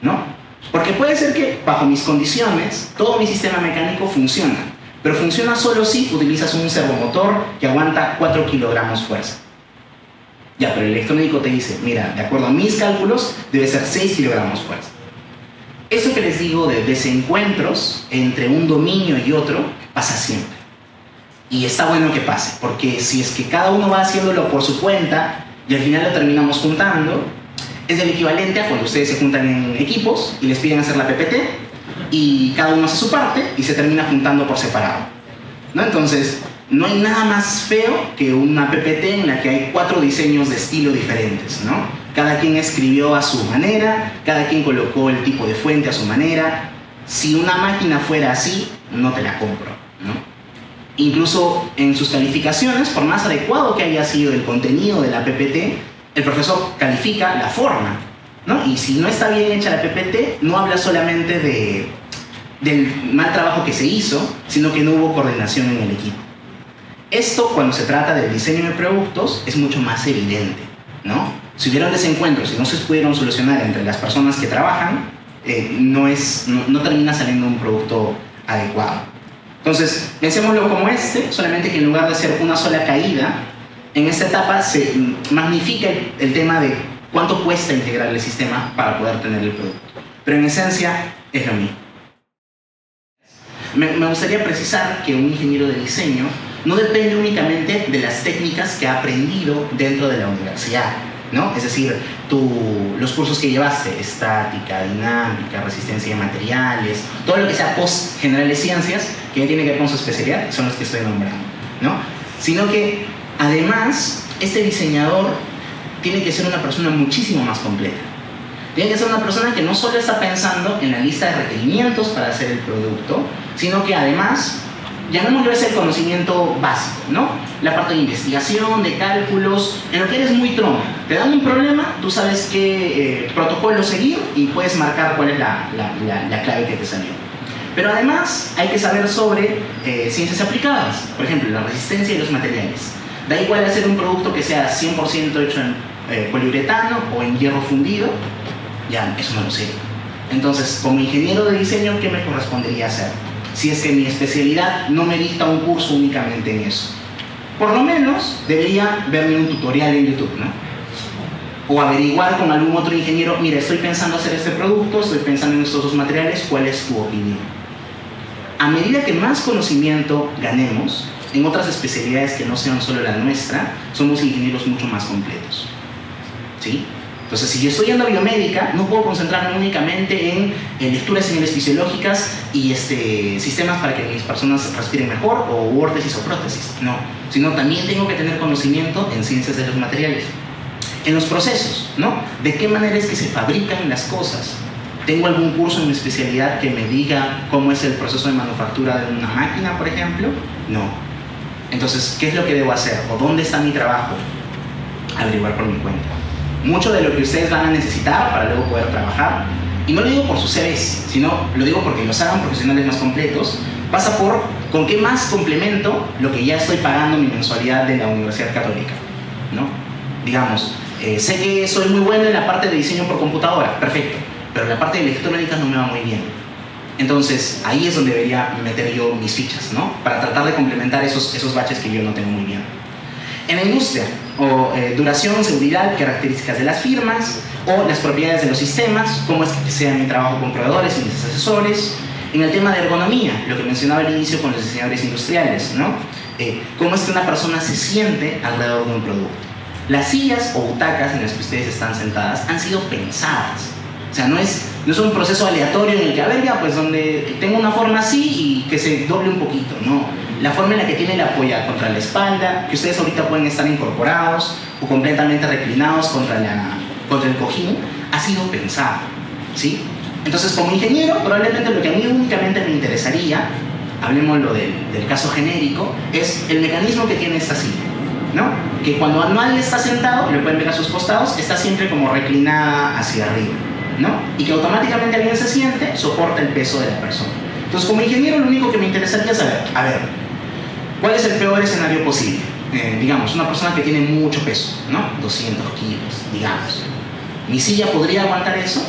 ¿no? Porque puede ser que, bajo mis condiciones, todo mi sistema mecánico funciona, pero funciona solo si utilizas un servomotor que aguanta 4 kilogramos fuerza. Ya, pero el electrónico te dice, mira, de acuerdo a mis cálculos, debe ser 6 kilogramos fuerza. Eso que les digo de desencuentros entre un dominio y otro, pasa siempre. Y está bueno que pase, porque si es que cada uno va haciéndolo por su cuenta, y al final lo terminamos juntando, es el equivalente a cuando ustedes se juntan en equipos y les piden hacer la PPT y cada uno hace su parte y se termina juntando por separado, ¿no? Entonces, no hay nada más feo que una PPT en la que hay 4 diseños de estilo diferentes, ¿no? Cada quien escribió a su manera, cada quien colocó el tipo de fuente a su manera. Si una máquina fuera así, no te la compro, ¿no? Incluso en sus calificaciones, por más adecuado que haya sido el contenido de la PPT, el profesor califica la forma, ¿no? Y si no está bien hecha la PPT, no habla solamente del mal trabajo que se hizo, sino que no hubo coordinación en el equipo. Esto, cuando se trata del diseño de productos, es mucho más evidente, ¿no? Si hubieron desencuentros y no se pudieron solucionar entre las personas que trabajan, no termina saliendo un producto adecuado. Entonces, pensémoslo como solamente que en lugar de ser una sola caída, en esta etapa se magnifica el tema de cuánto cuesta integrar el sistema para poder tener el producto. Pero en esencia es lo mismo. Me gustaría precisar que un ingeniero de diseño no depende únicamente de las técnicas que ha aprendido dentro de la universidad, ¿no? Es decir, los cursos que llevaste, estática, dinámica, resistencia de materiales, todo lo que sea post general de ciencias, que ya tiene que ver con su especialidad, son los que estoy nombrando, ¿no? Sino que además, este diseñador tiene que ser una persona muchísimo más completa. Tiene que ser una persona que no solo está pensando en la lista de requerimientos para hacer el producto, sino que además, llamémoslo ese conocimiento básico, ¿no? La parte de investigación, de cálculos, en lo que eres muy tronco. Te dan un problema, tú sabes qué protocolo seguir y puedes marcar cuál es la clave que te salió. Pero además, hay que saber sobre ciencias aplicadas, por ejemplo, la resistencia y los materiales. Da igual hacer un producto que sea 100% hecho en poliuretano o en hierro fundido, ya, eso no lo sé. Entonces, como ingeniero de diseño, ¿qué me correspondería hacer? Si es que mi especialidad no me dicta un curso únicamente en eso. Por lo menos, debería verme un tutorial en YouTube, ¿no? O averiguar con algún otro ingeniero, mira, estoy pensando hacer este producto, estoy pensando en estos dos materiales, ¿cuál es tu opinión? A medida que más conocimiento ganemos, en otras especialidades que no sean solo la nuestra, somos ingenieros mucho más completos, ¿sí? Entonces, si yo estoy yendo a biomédica, no puedo concentrarme únicamente en lecturas señales fisiológicas y sistemas para que mis personas respiren mejor, o órtesis o prótesis, no. Sino también tengo que tener conocimiento en ciencias de los materiales, en los procesos, ¿no? De qué manera es que se fabrican las cosas. ¿Tengo algún curso en mi especialidad que me diga cómo es el proceso de manufactura de una máquina, por ejemplo? No. Entonces, ¿qué es lo que debo hacer? ¿O dónde está mi trabajo? Averiguar por mi cuenta. Mucho de lo que ustedes van a necesitar para luego poder trabajar, y no lo digo por sus CVs, sino lo digo porque los hagan profesionales más completos, pasa por con qué más complemento lo que ya estoy pagando mi mensualidad de la Universidad Católica, ¿no? Digamos, sé que soy muy bueno en la parte de diseño por computadora, perfecto, pero la parte de electrónica no me va muy bien. Entonces, ahí es donde debería meter yo mis fichas, ¿no? Para tratar de complementar esos baches que yo no tengo muy bien. En la industria, duración, seguridad, características de las firmas, o las propiedades de los sistemas, cómo es que sea mi trabajo con proveedores y mis asesores. En el tema de ergonomía, lo que mencionaba al inicio con los diseñadores industriales, ¿no? Cómo es que una persona se siente alrededor de un producto. Las sillas o butacas en las que ustedes están sentadas han sido pensadas. O sea, no es un proceso aleatorio en el que, a ver, ya, pues donde tengo una forma así y que se doble un poquito, no. La forma en la que tiene la apoya contra la espalda, que ustedes ahorita pueden estar incorporados o completamente reclinados contra el cojín, ha sido pensado, ¿sí? Entonces, como ingeniero, probablemente lo que a mí únicamente me interesaría, hablemoslo del caso genérico, es el mecanismo que tiene esta silla, ¿no? Que cuando alguien está sentado, le pueden ver a sus costados, está siempre como reclinada hacia arriba, ¿no? Y que automáticamente alguien se siente, soporta el peso de la persona. Entonces, como ingeniero, lo único que me interesaría es saber, a ver, ¿cuál es el peor escenario posible? Digamos, una persona que tiene mucho peso, ¿no? 200 kilos, digamos. ¿Mi silla podría aguantar eso?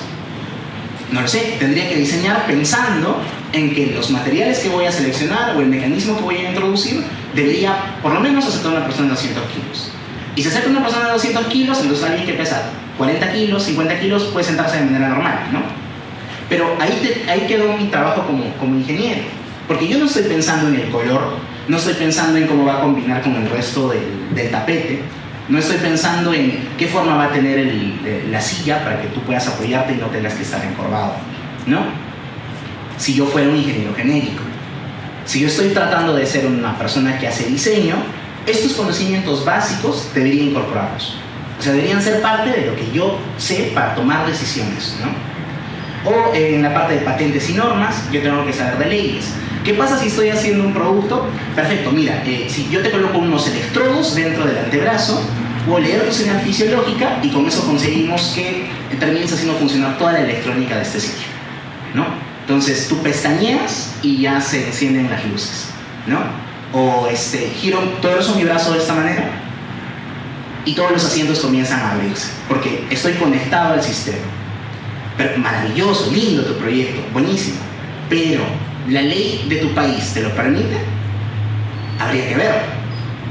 No lo sé, tendría que diseñar pensando en que los materiales que voy a seleccionar o el mecanismo que voy a introducir debería por lo menos aceptar una persona de 200 kilos. Y si acepta una persona de 200 kilos, entonces alguien que pesa 40 kilos, 50 kilos puede sentarse de manera normal, ¿no? Pero ahí quedó mi trabajo como ingeniero, porque yo no estoy pensando en el color, no estoy pensando en cómo va a combinar con el resto del tapete, no estoy pensando en qué forma va a tener la silla para que tú puedas apoyarte y no tengas que estar encorvado, ¿no? Si yo fuera un ingeniero genérico. Si yo estoy tratando de ser una persona que hace diseño, estos conocimientos básicos debería incorporarlos. O sea, deberían ser parte de lo que yo sé para tomar decisiones, ¿no? O en la parte de patentes y normas, yo tengo que saber de leyes. ¿Qué pasa si estoy haciendo un producto? Perfecto, mira, si yo te coloco unos electrodos dentro del antebrazo, puedo leer tu señal fisiológica y con eso conseguimos que termines haciendo funcionar toda la electrónica de este sitio, ¿no? Entonces tú pestañeas y ya se encienden las luces, ¿no? O giro torso mi brazo de esta manera y todos los asientos comienzan a abrirse porque estoy conectado al sistema. Pero maravilloso, lindo tu proyecto, buenísimo, pero ¿la ley de tu país te lo permite? Habría que ver,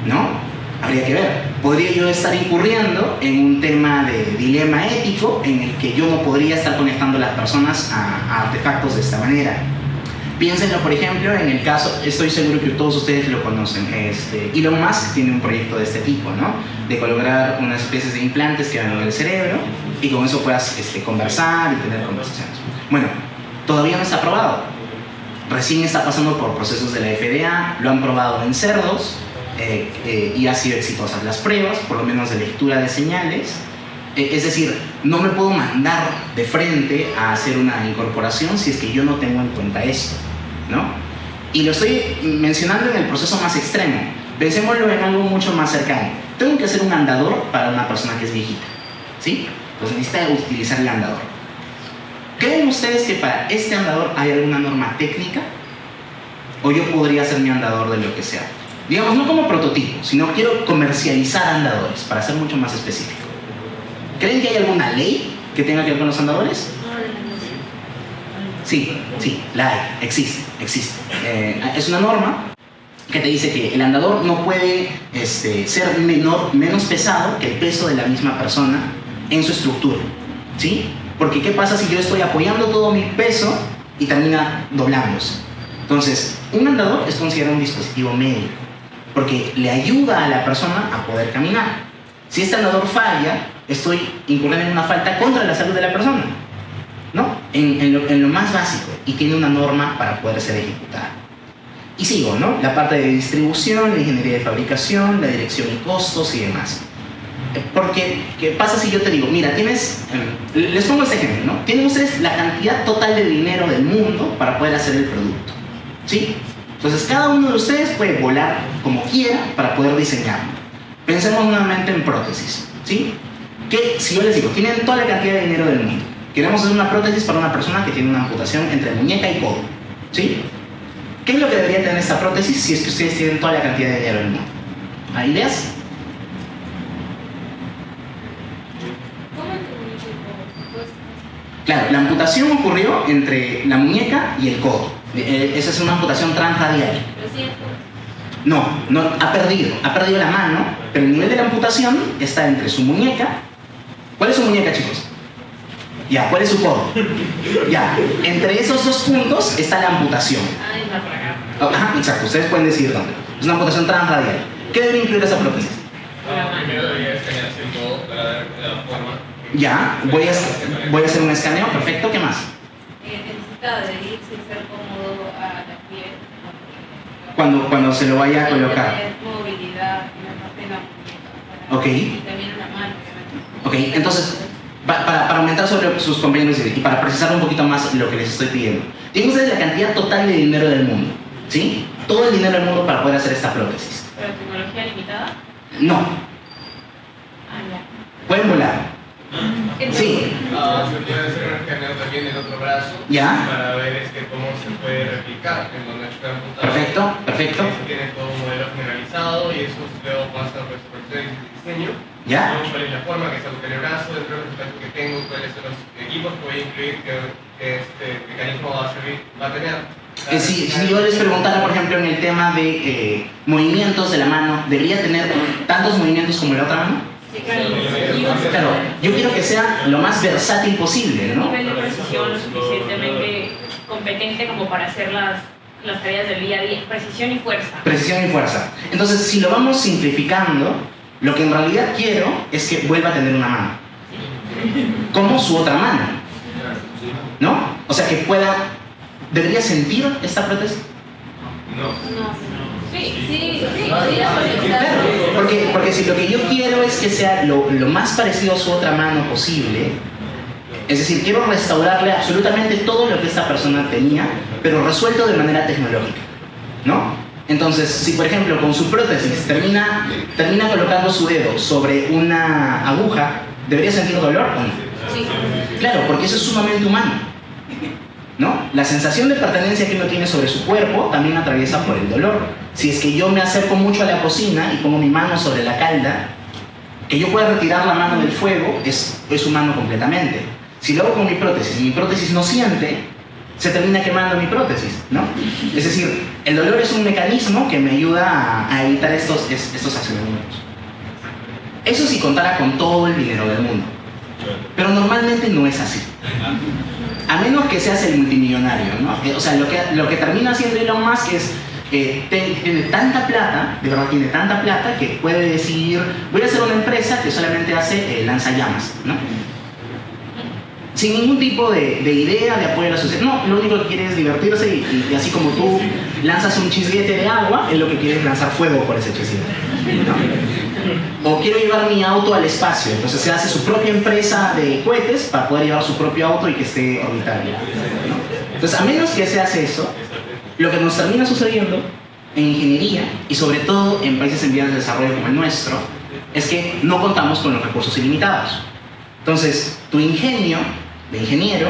¿no? Habría que ver. Podría yo estar incurriendo en un tema de dilema ético en el que yo no podría estar conectando a las personas a artefactos de esta manera. Piénsenlo, por ejemplo, en el caso, estoy seguro que todos ustedes lo conocen, Elon Musk tiene un proyecto de este tipo, ¿no? De colocar unas especies de implantes que van en el cerebro y con eso puedas conversar y tener conversaciones. Bueno, todavía no está aprobado. Recién está pasando por procesos de la FDA, lo han probado en cerdos y ha sido exitosas las pruebas, por lo menos de lectura de señales. Es decir, no me puedo mandar de frente a hacer una incorporación si es que yo no tengo en cuenta esto, ¿no? Y lo estoy mencionando en el proceso más extremo. Pensémoslo en algo mucho más cercano. Tengo que hacer un andador para una persona que es viejita, ¿sí? Pues necesita utilizar el andador. ¿Creen ustedes que para este andador hay alguna norma técnica? ¿O yo podría hacer mi andador de lo que sea? Digamos, no como prototipo, sino quiero comercializar andadores, para ser mucho más específico. ¿Creen que hay alguna ley que tenga que ver con los andadores? Sí, la hay, existe. Es una norma que te dice que el andador no puede ser menos pesado que el peso de la misma persona en su estructura, ¿sí? Porque ¿qué pasa si yo estoy apoyando todo mi peso y termina doblándose? Entonces, un andador es considerado un dispositivo médico, porque le ayuda a la persona a poder caminar. Si este andador falla, estoy incurriendo en una falta contra la salud de la persona, ¿no? En lo más básico, y tiene una norma para poder ser ejecutada. Y sigo, ¿no? La parte de distribución, la ingeniería de fabricación, la dirección y costos y demás. Porque, ¿qué pasa si yo te digo, mira, les pongo este ejemplo, ¿no? Tienen ustedes la cantidad total de dinero del mundo para poder hacer el producto, ¿sí? Entonces, cada uno de ustedes puede volar como quiera para poder diseñarlo. Pensemos nuevamente en prótesis, ¿sí? Que si yo les digo, tienen toda la cantidad de dinero del mundo, queremos hacer una prótesis para una persona que tiene una amputación entre muñeca y codo, ¿sí? ¿Qué es lo que debería tener esta prótesis si es que ustedes tienen toda la cantidad de dinero del mundo? ¿Hay ideas? Claro, la amputación ocurrió entre la muñeca y el codo. Esa es una amputación transradial. No, ha perdido la mano, pero el nivel de la amputación está entre su muñeca. ¿Cuál es su muñeca, chicos? Ya, ¿cuál es su codo? Ya, entre esos dos puntos está la amputación. Ajá, exacto, ustedes pueden decidir dónde. Es una amputación transradial. ¿Qué debe incluir esa prótesis? Primero debería escanearse todo para ver la forma. Ya, voy a hacer un escaneo, perfecto, ¿qué más? Necesita adherirse y ser cómodo a la piel. Cuando se lo vaya a colocar. Tener movilidad en la parte de la muñeca. Ok. Y también en la mano, obviamente. Ok, entonces, para aumentar sobre sus compañeros y para precisar un poquito más lo que les estoy pidiendo. Tienen ustedes la cantidad total de dinero del mundo, ¿sí? Todo el dinero del mundo para poder hacer esta prótesis. ¿Pero tecnología limitada? No, Ah, ya. pueden volar. Sí. Se puede hacer un escaneo también del otro brazo. ¿Ya? Para ver cómo se puede replicar en donde está apuntado. Perfecto, perfecto. Se tiene todo un modelo generalizado y eso luego pasa por su proceso de diseño. ¿Ya? ¿Cuál es la forma que se aplica en el brazo, dentro del resultado que tengo, cuáles son los equipos que voy a incluir, que este mecanismo va a tener. Si yo les preguntara, por ejemplo, en el tema de movimientos de la mano, ¿debería tener tantos movimientos como la otra mano? Sí, claro. Claro, yo quiero que sea lo más versátil posible, ¿no? Un nivel de precisión lo suficientemente competente como para hacer las tareas del día a día. Precisión y fuerza. Precisión y fuerza. Entonces, si lo vamos simplificando, lo que en realidad quiero es que vuelva a tener una mano. Como su otra mano. ¿No? O sea, que pueda... ¿Debería sentir esta prótesis? No. No. Sí, podría solicitar. Claro, porque si lo que yo quiero es que sea lo más parecido a su otra mano posible, es decir, quiero restaurarle absolutamente todo lo que esta persona tenía, pero resuelto de manera tecnológica, ¿no? Entonces, si por ejemplo con su prótesis termina colocando su dedo sobre una aguja, ¿debería sentir dolor o no? Sí. Claro, porque eso es sumamente humano, ¿no? La sensación de pertenencia que uno tiene sobre su cuerpo también atraviesa por el dolor. Si es que yo me acerco mucho a la cocina y pongo mi mano sobre la calda, que yo pueda retirar la mano del fuego es humano completamente. Si lo hago con mi prótesis no siente, se termina quemando mi prótesis, ¿no? Es decir, el dolor es un mecanismo que me ayuda a evitar estos accidentes. Eso si contara con todo el dinero del mundo. Pero normalmente no es así. A menos que seas el multimillonario, ¿no? O sea, lo que termina haciendo Elon Musk es tiene tanta plata, de verdad tiene tanta plata, que puede decidir, voy a hacer una empresa que solamente hace lanzallamas, ¿no? Sin ningún tipo de idea de apoyo a la sociedad. No, lo único que quiere es divertirse y así como tú lanzas un chisguete de agua, él lo que quiere es lanzar fuego por ese chisguete, ¿no? O quiero llevar mi auto al espacio, entonces se hace su propia empresa de cohetes para poder llevar su propio auto y que esté orbital, ¿no? Entonces, a menos que se hace eso, lo que nos termina sucediendo en ingeniería y sobre todo en países en vías de desarrollo como el nuestro es que no contamos con los recursos ilimitados. Entonces, tu ingenio de ingeniero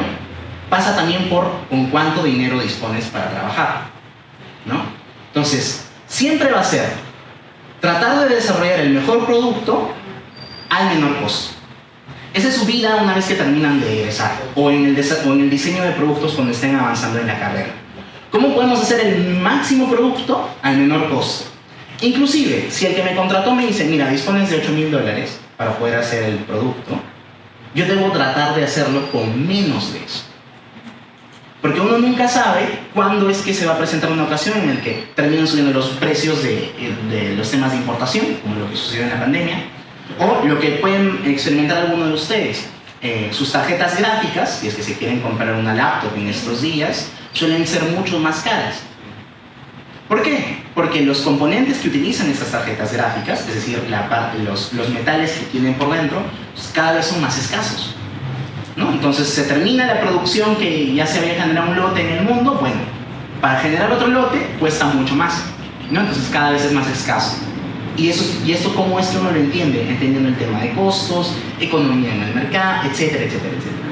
pasa también por con cuánto dinero dispones para trabajar, ¿no? Entonces, siempre va a ser tratar de desarrollar el mejor producto al menor costo. Esa es su vida una vez que terminan de egresar o en el diseño de productos cuando estén avanzando en la carrera. ¿Cómo podemos hacer el máximo producto al menor costo? Inclusive, si el que me contrató me dice, mira, dispones de $8,000 para poder hacer el producto, yo debo tratar de hacerlo con menos de eso. Porque uno nunca sabe cuándo es que se va a presentar una ocasión en la que terminan subiendo los precios de los temas de importación, como lo que sucedió en la pandemia, o lo que pueden experimentar algunos de ustedes. Sus tarjetas gráficas, si es que se quieren comprar una laptop en estos días, suelen ser mucho más caras. ¿Por qué? Porque los componentes que utilizan estas tarjetas gráficas, es decir, los metales que tienen por dentro, pues cada vez son más escasos, ¿no? Entonces se termina la producción que ya se había generado un lote en el mundo, bueno, para generar otro lote cuesta mucho más, ¿no? Entonces cada vez es más escaso. ¿Y esto cómo es que uno lo entiende? Entendiendo el tema de costos, economía en el mercado, etcétera, etcétera, etcétera.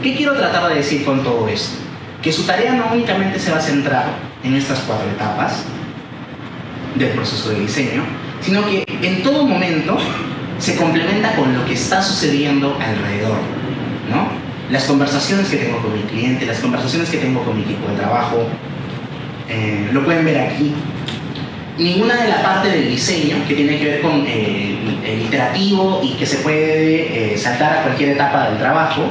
¿Qué quiero tratar de decir con todo esto? Que su tarea no únicamente se va a centrar en estas 4 etapas del proceso de diseño, sino que en todo momento se complementa con lo que está sucediendo alrededor, ¿no? Las conversaciones que tengo con mi cliente, las conversaciones que tengo con mi equipo de trabajo, lo pueden ver aquí. Ninguna de la parte del diseño que tiene que ver con el iterativo y que se puede saltar a cualquier etapa del trabajo,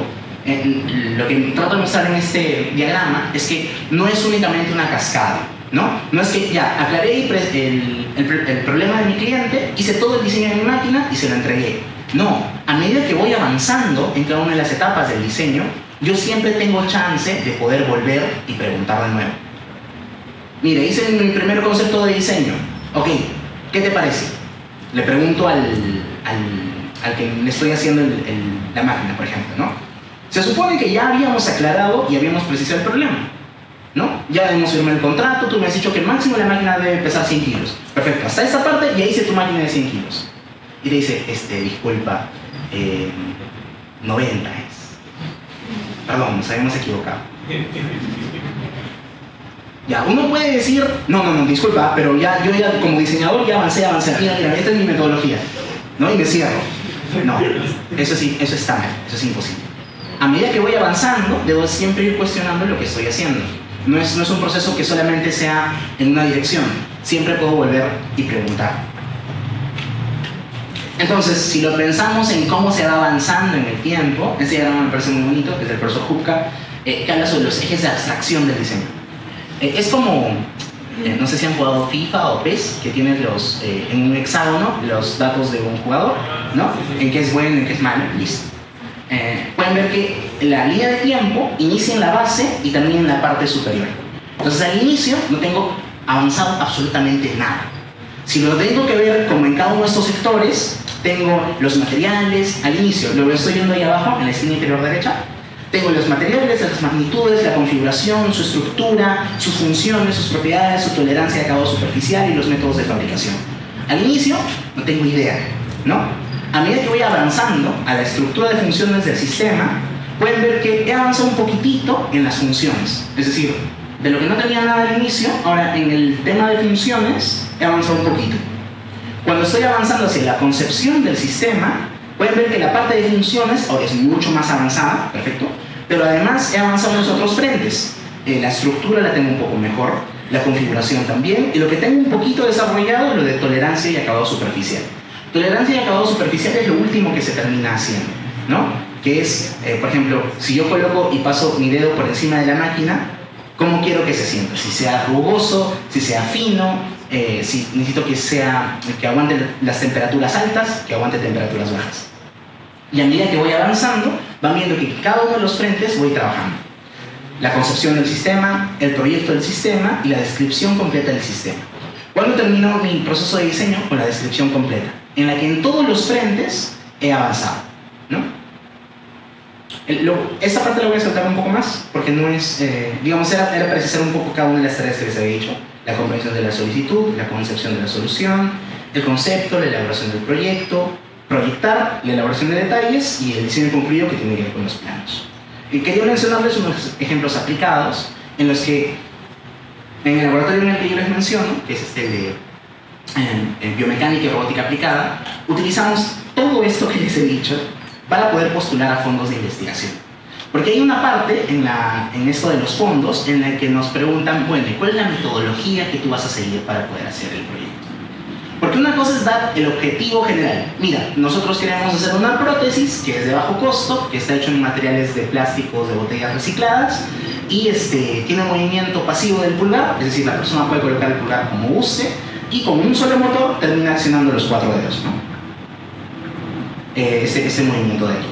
lo que trato de mostrar en este diagrama es que no es únicamente una cascada, ¿no? No es que ya aclaré el problema de mi cliente, hice todo el diseño de mi máquina y se lo entregué. No, a medida que voy avanzando en cada una de las etapas del diseño, yo siempre tengo chance de poder volver y preguntar de nuevo. Mire, hice mi primer concepto de diseño. Ok, ¿qué te parece? Le pregunto al al que le estoy haciendo la máquina, por ejemplo, ¿no? Se supone que ya habíamos aclarado y habíamos precisado el problema, ¿no? Ya hemos firmado el contrato, tú me has dicho que el máximo de la máquina debe pesar 100 kilos. Perfecto, hasta esta parte ya hice tu máquina de 100 kilos. Y te dice, disculpa, 90 es. Perdón, nos habíamos equivocado. Ya, uno puede decir, no, disculpa, pero yo ya como diseñador ya avancé, mira, esta es mi metodología, ¿no? Y me cierro. No, eso sí, eso está mal, eso es imposible. A medida que voy avanzando, debo siempre ir cuestionando lo que estoy haciendo. No es un proceso que solamente sea en una dirección, siempre puedo volver y preguntar. Entonces, si lo pensamos en cómo se va avanzando en el tiempo, este diagrama me parece muy bonito, desde el profesor Hupka, que habla sobre los ejes de abstracción del diseño. Es como, no sé si han jugado FIFA o PES, que tienen en un hexágono los datos de un jugador, ¿no? En qué es bueno, en qué es malo, listo. Pueden ver que la línea de tiempo inicia en la base y también en la parte superior. Entonces al inicio no tengo avanzado absolutamente nada. Si lo tengo que ver como en cada uno de estos sectores, tengo los materiales, al inicio, lo estoy viendo ahí abajo, en la esquina inferior derecha, tengo los materiales, las magnitudes, la configuración, su estructura, sus funciones, sus propiedades, su tolerancia de acabado superficial y los métodos de fabricación. Al inicio no tengo idea, ¿no? A medida que voy avanzando a la estructura de funciones del sistema, pueden ver que he avanzado un poquitito en las funciones. Es decir, de lo que no tenía nada al inicio, ahora en el tema de funciones he avanzado un poquito. Cuando estoy avanzando hacia la concepción del sistema, pueden ver que la parte de funciones ahora es mucho más avanzada, perfecto, pero además he avanzado en los otros frentes. La estructura la tengo un poco mejor, la configuración también, y lo que tengo un poquito desarrollado es lo de tolerancia y acabado superficial. Tolerancia y acabado superficial es lo último que se termina haciendo, ¿no? Que es, por ejemplo, si yo coloco y paso mi dedo por encima de la máquina, ¿cómo quiero que se sienta? Si sea rugoso, si sea fino, si necesito que aguante las temperaturas altas, que aguante temperaturas bajas. Y a medida que voy avanzando, van viendo que cada uno de los frentes voy trabajando. La concepción del sistema, el proyecto del sistema y la descripción completa del sistema. ¿Cuándo terminó mi proceso de diseño? Con la descripción completa, en la que en todos los frentes he avanzado, ¿no? Esta parte la voy a saltar un poco más, porque no es, digamos, era precisar un poco cada una de las tareas que les había dicho. La comprensión de la solicitud, la concepción de la solución, el concepto, la elaboración del proyecto, proyectar, la elaboración de detalles y el diseño concluido que tiene que ver con los planos. Y quería mencionarles unos ejemplos aplicados en los que en el laboratorio en el que yo les menciono, que es este de biomecánica y robótica aplicada, utilizamos todo esto que les he dicho para poder postular a fondos de investigación. Porque hay una parte en esto de los fondos en la que nos preguntan, bueno, ¿cuál es la metodología que tú vas a seguir para poder hacer el proyecto? Porque una cosa es dar el objetivo general. Mira, nosotros queremos hacer una prótesis que es de bajo costo, que está hecho en materiales de plásticos, de botellas recicladas, y tiene un movimiento pasivo del pulgar, es decir, la persona puede colocar el pulgar como guste, y con un solo motor termina accionando los 4 dedos, ¿no? Ese movimiento de aquí.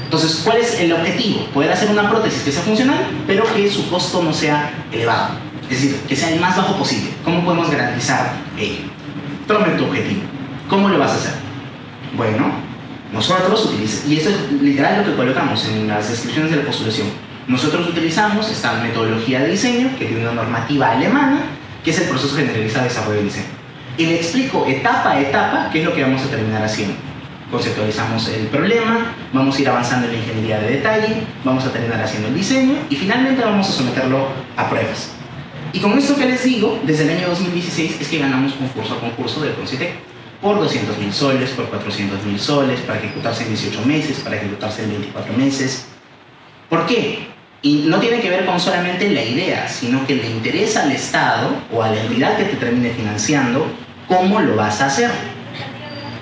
Entonces, ¿cuál es el objetivo? Poder hacer una prótesis que sea funcional, pero que su costo no sea elevado. Es decir, que sea el más bajo posible. ¿Cómo podemos garantizar ello? Tome tu objetivo. ¿Cómo lo vas a hacer? Bueno, nosotros utilizamos, y esto es literal lo que colocamos en las descripciones de la postulación, nosotros utilizamos esta metodología de diseño que tiene una normativa alemana, que es el proceso generalizado de desarrollo de diseño. Y le explico etapa a etapa qué es lo que vamos a terminar haciendo. Conceptualizamos el problema, vamos a ir avanzando en la ingeniería de detalle, vamos a terminar haciendo el diseño y finalmente vamos a someterlo a pruebas. Y con esto que les digo, desde el año 2016 es que ganamos concurso a concurso del CONCITEC por 200.000 soles, por 400.000 soles, para ejecutarse en 18 meses, para ejecutarse en 24 meses. ¿Por qué? Y no tiene que ver con solamente la idea, sino que le interesa al Estado o a la entidad que te termine financiando cómo lo vas a hacer.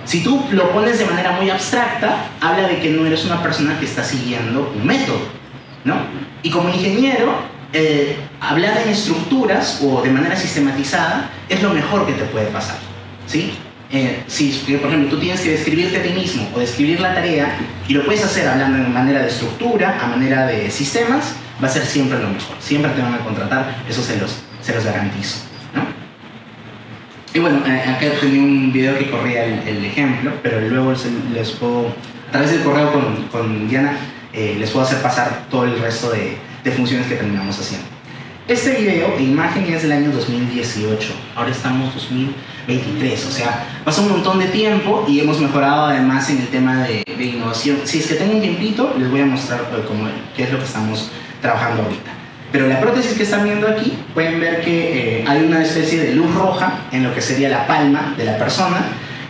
Si tú lo pones de manera muy abstracta, habla de que no eres una persona que está siguiendo un método, ¿no? Y como ingeniero, hablar en estructuras o de manera sistematizada es lo mejor que te puede pasar, ¿sí? Si, por ejemplo, tú tienes que describirte a ti mismo o describir la tarea y lo puedes hacer hablando de manera de estructura, a manera de sistemas, va a ser siempre lo mejor. Siempre te van a contratar, eso se los garantizo, ¿no? Y bueno, acá tenía un video que corría el ejemplo, pero luego les puedo, a través del correo con Diana, les puedo hacer pasar todo el resto de funciones que terminamos haciendo. Este video de imagen es del año 2018, ahora estamos 2023, o sea, pasó un montón de tiempo y hemos mejorado además en el tema de innovación. Si es que tengo un tiempito, les voy a mostrar qué es lo que estamos trabajando ahorita. Pero la prótesis que están viendo aquí, pueden ver que hay una especie de luz roja en lo que sería la palma de la persona,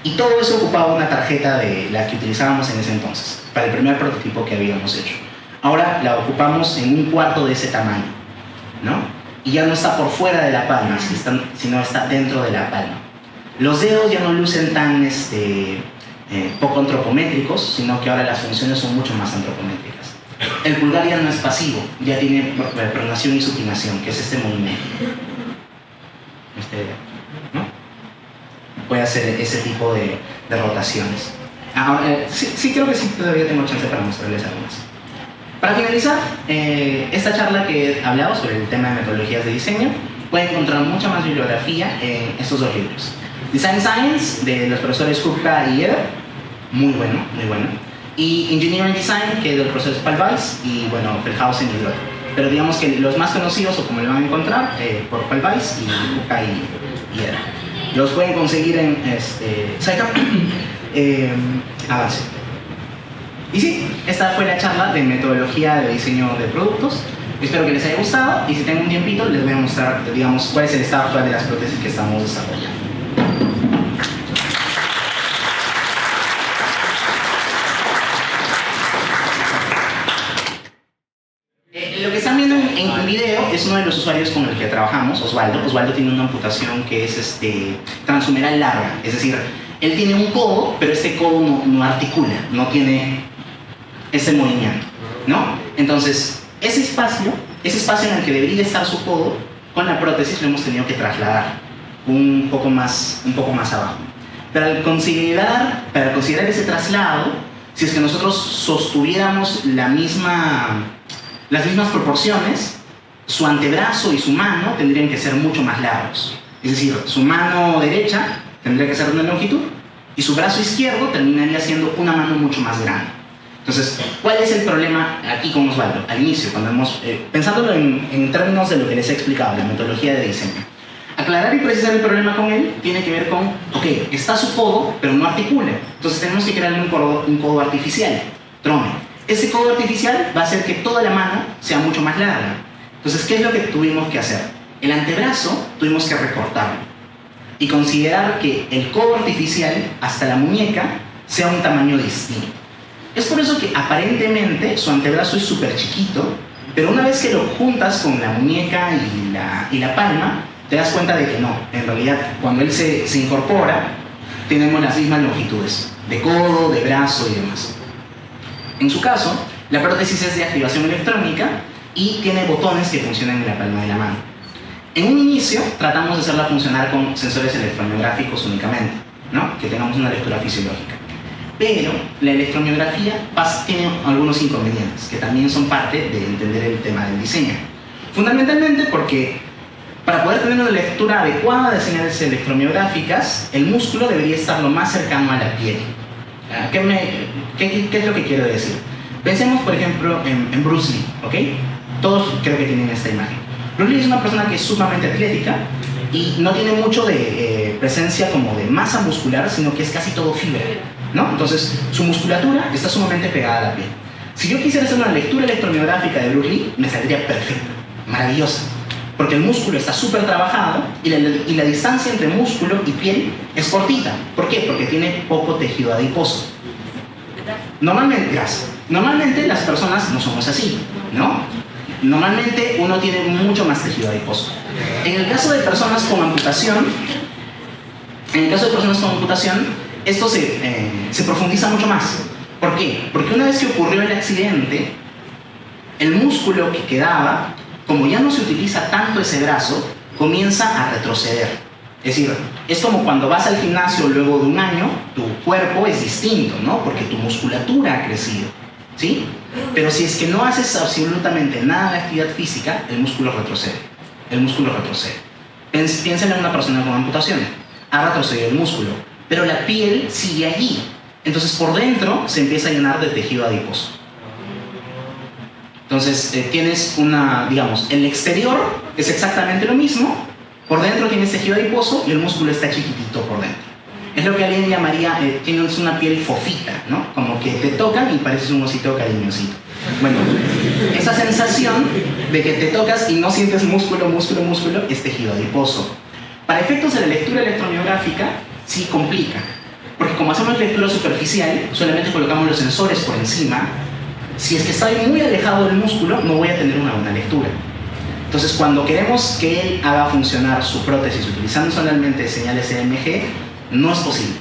y todo eso ocupaba una tarjeta de la que utilizábamos en ese entonces, para el primer prototipo que habíamos hecho. Ahora la ocupamos en un cuarto de ese tamaño, ¿no? Y ya no está por fuera de la palma, sino está dentro de la palma. Los dedos ya no lucen tan poco antropométricos, sino que ahora las funciones son mucho más antropométricas. El pulgar ya no es pasivo, ya tiene pronación y supinación, que es este movimiento. ¿No? Puede hacer ese tipo de rotaciones. Ahora, sí creo que sí todavía tengo chance para mostrarles algunas. Para finalizar, esta charla que he hablado sobre el tema de metodologías de diseño, pueden encontrar mucha más bibliografía en estos dos libros. Design Science, de los profesores Kupka y Eder, muy bueno, muy bueno. Y Engineering Design, que es del profesor Spalvais, y bueno, Feldhausen y Bloch. Pero digamos que los más conocidos, o como lo van a encontrar, por Spalvais y Kupka y Eder. Los pueden conseguir en Avance. Y sí, esta fue la charla de metodología de diseño de productos. Espero que les haya gustado, y si tengo un tiempito les voy a mostrar, digamos, cuál es el estado actual de las prótesis que estamos desarrollando. Lo que están viendo en el video es uno de los usuarios con el que trabajamos, Osvaldo. Osvaldo tiene una amputación que es transhumeral larga, es decir, él tiene un codo, pero este codo no articula, no tiene ese movimiento, ¿no? Entonces, ese espacio en el que debería estar su codo, con la prótesis lo hemos tenido que trasladar un poco más abajo. Para considerar ese traslado, si es que nosotros sostuviéramos las mismas proporciones, su antebrazo y su mano tendrían que ser mucho más largos. Es decir, su mano derecha tendría que ser de una longitud y su brazo izquierdo terminaría siendo una mano mucho más grande. Entonces, ¿cuál es el problema aquí con Osvaldo? Al inicio, cuando pensándolo en términos de lo que les he explicado, la metodología de diseño. Aclarar y precisar el problema con él tiene que ver con, ok, está su codo, pero no articula. Entonces tenemos que crearle un codo artificial, trome. Ese codo artificial va a hacer que toda la mano sea mucho más larga. Entonces, ¿qué es lo que tuvimos que hacer? El antebrazo tuvimos que recortarlo y considerar que el codo artificial hasta la muñeca sea un tamaño distinto. Es por eso que aparentemente su antebrazo es súper chiquito, pero una vez que lo juntas con la muñeca y la palma, te das cuenta de que no. En realidad, cuando él se incorpora, tenemos las mismas longitudes de codo, de brazo y demás. En su caso, la prótesis es de activación electrónica y tiene botones que funcionan en la palma de la mano. En un inicio, tratamos de hacerla funcionar con sensores electromiográficos únicamente, ¿no? Que tengamos una lectura fisiológica. Pero la electromiografía tiene algunos inconvenientes que también son parte de entender el tema del diseño. Fundamentalmente porque para poder tener una lectura adecuada de señales electromiográficas, el músculo debería estar lo más cercano a la piel. ¿Qué es lo que quiero decir? Pensemos, por ejemplo, en Bruce Lee, ¿ok? Todos creo que tienen esta imagen. Bruce Lee es una persona que es sumamente atlética y no tiene mucho de presencia como de masa muscular, sino que es casi todo fibra, ¿no? Entonces, su musculatura está sumamente pegada a la piel. Si yo quisiera hacer una lectura electromiográfica de Bruce Lee, me saldría perfecta, maravillosa, porque el músculo está súper trabajado y la distancia entre músculo y piel es cortita. ¿Por qué? Porque tiene poco tejido adiposo. Normalmente las personas no somos así, ¿no? Normalmente uno tiene mucho más tejido adiposo. En el caso de personas con amputación, esto se profundiza mucho más. ¿Por qué? Porque una vez que ocurrió el accidente, el músculo que quedaba, como ya no se utiliza tanto ese brazo, comienza a retroceder. Es decir, es como cuando vas al gimnasio luego de un año, tu cuerpo es distinto, ¿no? Porque tu musculatura ha crecido, ¿sí? Pero si es que no haces absolutamente nada de actividad física, el músculo retrocede. Piénsenlo en una persona con amputación. ha retrocedido el músculo, pero la piel sigue allí. Entonces por dentro se empieza a llenar de tejido adiposo. Entonces tienes digamos, el exterior es exactamente lo mismo, por dentro tienes tejido adiposo y el músculo está chiquitito por dentro. Es lo que alguien llamaría, tienes una piel fofita, ¿no? Como que te tocan y pareces un osito cariñosito. Bueno, esa sensación de que te tocas y no sientes músculo es tejido adiposo. Para efectos de la lectura electromiográfica, sí complica. Porque como hacemos lectura superficial, solamente colocamos los sensores por encima. Si es que estoy muy alejado del músculo, no voy a tener una buena lectura. Entonces, cuando queremos que él haga funcionar su prótesis utilizando solamente señales EMG, no es posible.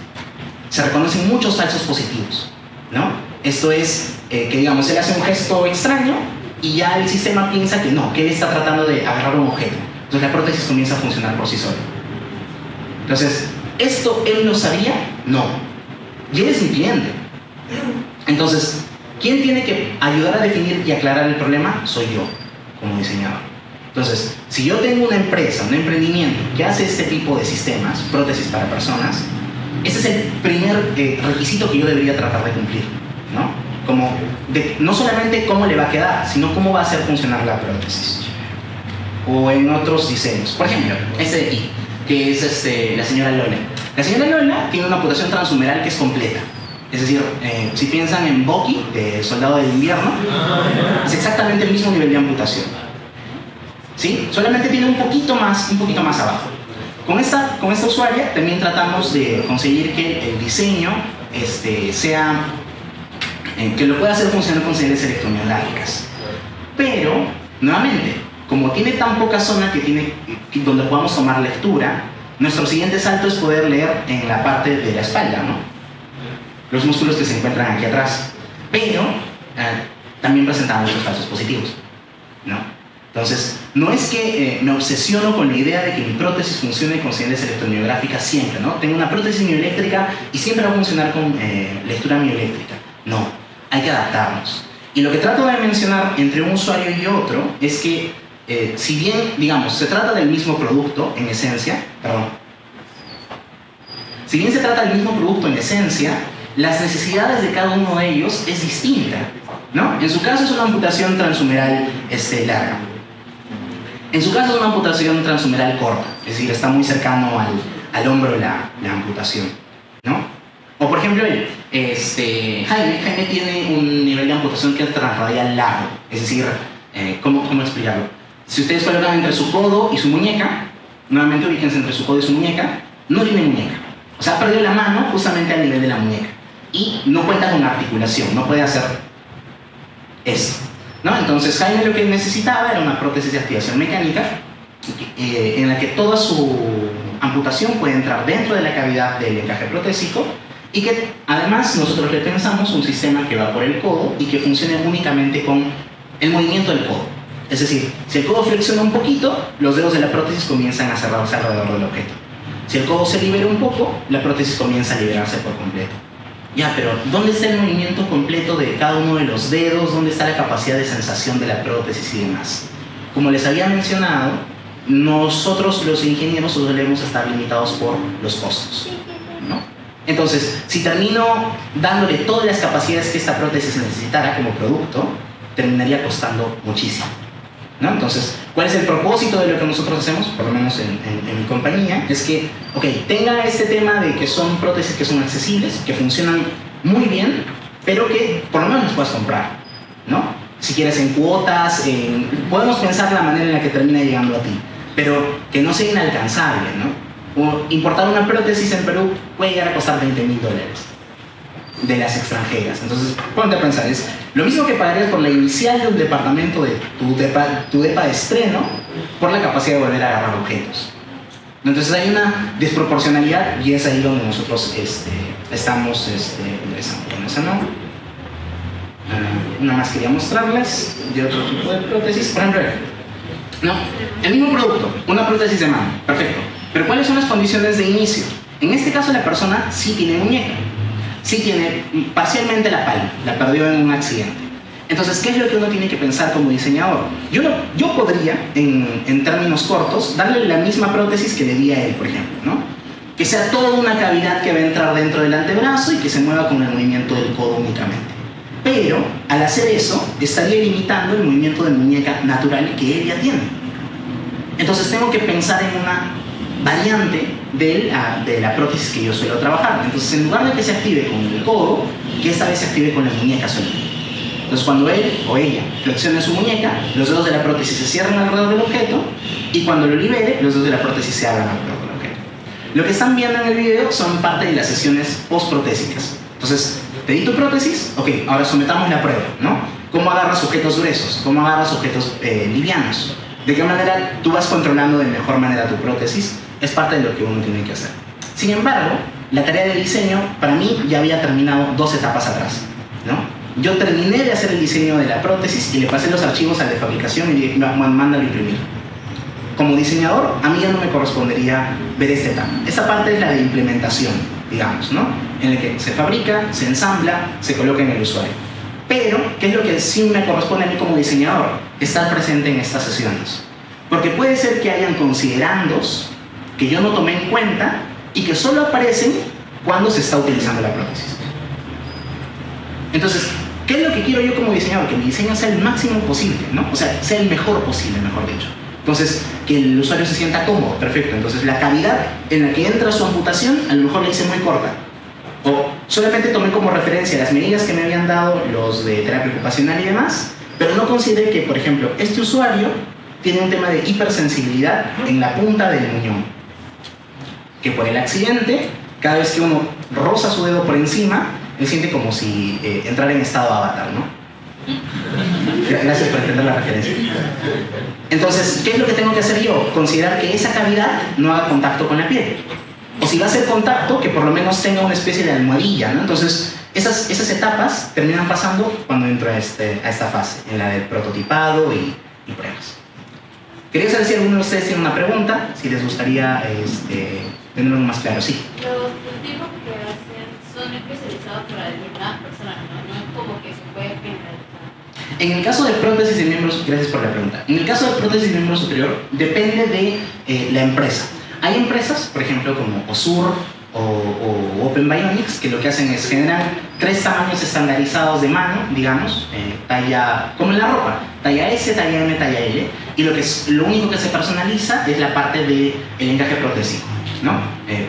Se reconocen muchos falsos positivos, ¿no? Esto es que, digamos, él hace un gesto extraño y ya el sistema piensa que no, que él está tratando de agarrar un objeto. Entonces la prótesis comienza a funcionar por sí sola. Entonces, ¿esto él lo sabía? No. Y él es mi cliente. Entonces, ¿quién tiene que ayudar a definir y aclarar el problema? Soy yo, como diseñador. Entonces, si yo tengo una empresa, un emprendimiento que hace este tipo de sistemas, prótesis para personas, ese es el primer requisito que yo debería tratar de cumplir, ¿no? Como no solamente cómo le va a quedar, sino cómo va a hacer funcionar la prótesis. O en otros diseños. Por ejemplo, este de aquí, que es la señora Lola. La señora Lola tiene una amputación transhumeral que es completa. Es decir, si piensan en Bucky, de Soldado del Invierno, es exactamente el mismo nivel de amputación. ¿Sí? Solamente tiene un poquito más abajo. Con esta usuaria también tratamos de conseguir que el diseño sea que lo pueda hacer funcionar con señales electromiográficas. Pero, nuevamente, como tiene tan poca zona donde podamos tomar lectura, nuestro siguiente salto es poder leer en la parte de la espalda, ¿no? Los músculos que se encuentran aquí atrás. Pero también presentamos los falsos positivos, ¿no? Entonces, no es que me obsesiono con la idea de que mi prótesis funcione con señales electromiográficas siempre, ¿no? Tengo una prótesis mioeléctrica y siempre va a funcionar con lectura mioeléctrica. No, hay que adaptarnos. Y lo que trato de mencionar entre un usuario y otro es que, si bien, digamos, se trata del mismo producto en esencia, si bien se trata del mismo producto en esencia, las necesidades de cada uno de ellos es distinta, ¿no? En su caso es una amputación transhumeral larga. En su caso es una amputación transhumeral corta, es decir, está muy cercano al hombro la amputación, ¿no? O por ejemplo, Jaime tiene un nivel de amputación que es transradial largo, es decir, ¿cómo explicarlo? Si ustedes colocan entre su codo y su muñeca, nuevamente ubíquense entre su codo y su muñeca, no tiene muñeca. O sea, ha perdido la mano justamente al nivel de la muñeca. Y no cuenta con articulación, no puede hacer esto, ¿no? Entonces Jaime lo que necesitaba era una prótesis de activación mecánica en la que toda su amputación puede entrar dentro de la cavidad del encaje protésico y que además nosotros le pensamos un sistema que va por el codo y que funcione únicamente con el movimiento del codo. Es decir, si el codo flexiona un poquito, los dedos de la prótesis comienzan a cerrarse alrededor del objeto. Si el codo se libera un poco, la prótesis comienza a liberarse por completo. Ya, pero ¿dónde está el movimiento completo de cada uno de los dedos? ¿Dónde está la capacidad de sensación de la prótesis y demás? Como les había mencionado, nosotros los ingenieros solemos estar limitados por los costos, ¿no? Entonces, si termino dándole todas las capacidades que esta prótesis necesitara como producto, terminaría costando muchísimo, ¿no? Entonces, ¿cuál es el propósito de lo que nosotros hacemos? Por lo menos en mi compañía, es que, tenga este tema de que son prótesis que son accesibles, que funcionan muy bien, pero que por lo menos las puedas comprar, ¿no? Si quieres en cuotas, podemos pensar la manera en la que termina llegando a ti, pero que no sea inalcanzable, ¿no? O importar una prótesis en Perú puede llegar a costar $20,000 de las extranjeras. Entonces, ponte a pensar, es lo mismo que pagarías por la inicial de un departamento de tu depa de estreno por la capacidad de volver a agarrar objetos. Entonces hay una desproporcionalidad y es ahí donde nosotros estamos ingresando. Bueno, esa no. Una más quería mostrarles de otro tipo de prótesis. Por ejemplo, ¿no? El mismo producto, una prótesis de mano, perfecto. Pero ¿cuáles son las condiciones de inicio? En este caso la persona sí tiene muñeca, sí tiene parcialmente la palma, la perdió en un accidente. Entonces, ¿qué es lo que uno tiene que pensar como diseñador? Yo podría, en términos cortos, darle la misma prótesis que le di a él, por ejemplo, ¿no? que sea toda una cavidad que va a entrar dentro del antebrazo y que se mueva con el movimiento del codo únicamente. Pero al hacer eso, estaría limitando el movimiento de muñeca natural que él ya tiene. Entonces tengo que pensar en una variante de la prótesis que yo suelo trabajar. Entonces, en lugar de que se active con el codo, que esta vez se active con la muñeca solamente. Entonces, cuando él o ella flexione su muñeca, los dedos de la prótesis se cierran alrededor del objeto, y cuando lo libere, los dedos de la prótesis se abran alrededor del objeto. Lo que están viendo en el video son parte de las sesiones post-protésicas. Entonces, te di tu prótesis, ok, ahora sometamos la prueba, ¿no? ¿Cómo agarras objetos gruesos? ¿Cómo agarras objetos livianos? ¿De qué manera tú vas controlando de mejor manera tu prótesis? Es parte de lo que uno tiene que hacer. Sin embargo, la tarea de diseño para mí ya había terminado 2 etapas atrás, ¿no? Yo terminé de hacer el diseño de la prótesis y le pasé los archivos al de fabricación y le dije, mándalo a imprimir. Como diseñador, a mí ya no me correspondería ver esta etapa. Esta parte es la de implementación, digamos, ¿no? En la que se fabrica, se ensambla, se coloca en el usuario. Pero, ¿qué es lo que sí me corresponde a mí como diseñador? Estar presente en estas sesiones. Porque puede ser que hayan considerandos que yo no tomé en cuenta y que solo aparecen cuando se está utilizando la prótesis. Entonces, ¿qué es lo que quiero yo como diseñador? Que mi diseño sea el máximo posible, ¿no? O sea, sea el mejor posible, mejor dicho. Entonces, que el usuario se sienta cómodo, perfecto. Entonces, la cavidad en la que entra su amputación, a lo mejor la hice muy corta. O solamente tomé como referencia las medidas que me habían dado los de terapia ocupacional y demás, pero no consideré que, por ejemplo, este usuario tiene un tema de hipersensibilidad en la punta del muñón. Que por el accidente, cada vez que uno roza su dedo por encima, él siente como si entrara en estado avatar, ¿no? Gracias por entender la referencia. Entonces, ¿qué es lo que tengo que hacer yo? Considerar que esa cavidad no haga contacto con la piel. O si va a hacer contacto, que por lo menos tenga una especie de almohadilla, ¿no? Entonces, esas etapas terminan pasando cuando entro a esta fase, en la del prototipado y pruebas. Quería saber si alguno de ustedes tiene una pregunta, si les gustaría tenerlo más claro. Sí. Los prototipos que hacen son especializados para determinadas personas, ¿no? No es como que se puede generalizar. En el caso de prótesis de miembros, gracias por la pregunta. En el caso de prótesis de miembro superior, depende de la empresa. Hay empresas, por ejemplo, como Osur o Open Bionics, que lo que hacen es generar 3 tamaños estandarizados de mano, digamos, talla, como en la ropa, talla S, talla M, talla L, y lo único que se personaliza es la parte del encaje protésico, ¿no?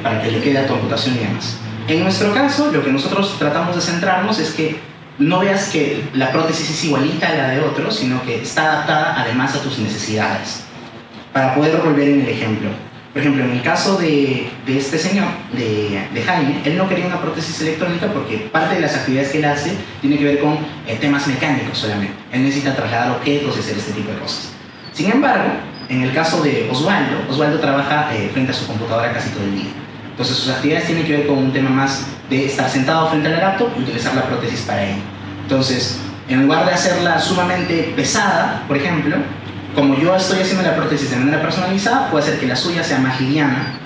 Para que le quede a tu amputación y demás. En nuestro caso, lo que nosotros tratamos de centrarnos es que no veas que la prótesis es igualita a la de otro, sino que está adaptada además a tus necesidades. Para poder volver en el ejemplo. Por ejemplo, en el caso de este señor, de Jaime, él no quería una prótesis electrónica porque parte de las actividades que él hace tiene que ver con temas mecánicos solamente. Él necesita trasladar objetos y hacer este tipo de cosas. Sin embargo, en el caso de Osvaldo trabaja frente a su computadora casi todo el día. Entonces sus actividades tienen que ver con un tema más de estar sentado frente al laptop y utilizar la prótesis para ello. Entonces, en lugar de hacerla sumamente pesada, por ejemplo, como yo estoy haciendo la prótesis de manera personalizada, puede hacer que la suya sea más liviana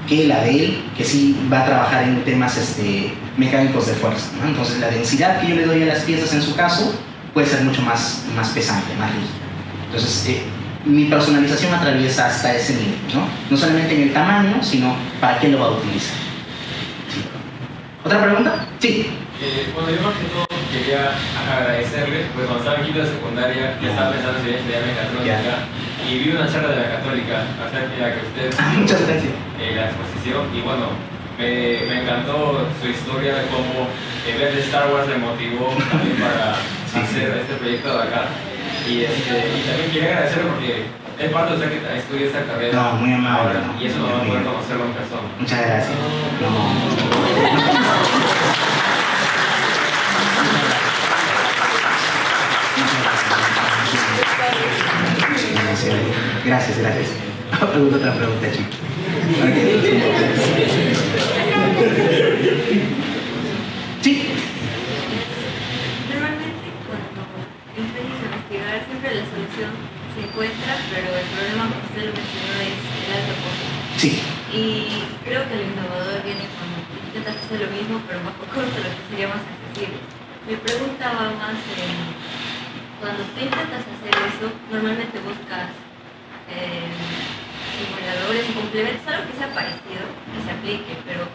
que la de él, que sí va a trabajar en temas mecánicos de fuerza, ¿no? Entonces la densidad que yo le doy a las piezas en su caso puede ser mucho más pesante, más rígida. Entonces mi personalización atraviesa hasta ese nivel, ¿no? No solamente en el tamaño, sino para qué lo va a utilizar. ¿Sí? ¿Otra pregunta? Sí. Bueno, yo más que todo quería agradecerle, pues cuando estaba en quinto de secundaria ya estaba pensando si estudiar mecatrónica y vi una charla de la Católica acerca de la que usted muchas gracias. La exposición y bueno, me encantó su historia de cómo ver de Star Wars le motivó también para hacer este proyecto de acá y también quería agradecerle porque es parte de usted que estudia esta carrera. No, muy amable. Ahora, y eso no va a poder conocerlo en persona. Muchas gracias. Gracias. ¿Alguna otra pregunta, chicos? Sí. Normalmente cuando empiezas a investigar siempre la solución se encuentra, pero el problema, como usted lo mencionó, es el alto costo. Sí. Y creo que el innovador viene cuando intentas hacer lo mismo, pero bajo costo, lo que sería más accesible. Mi pregunta va más en cuando tú intentas hacer eso, normalmente buscas simuladores, complementos, algo que sea parecido, que se aplique, pero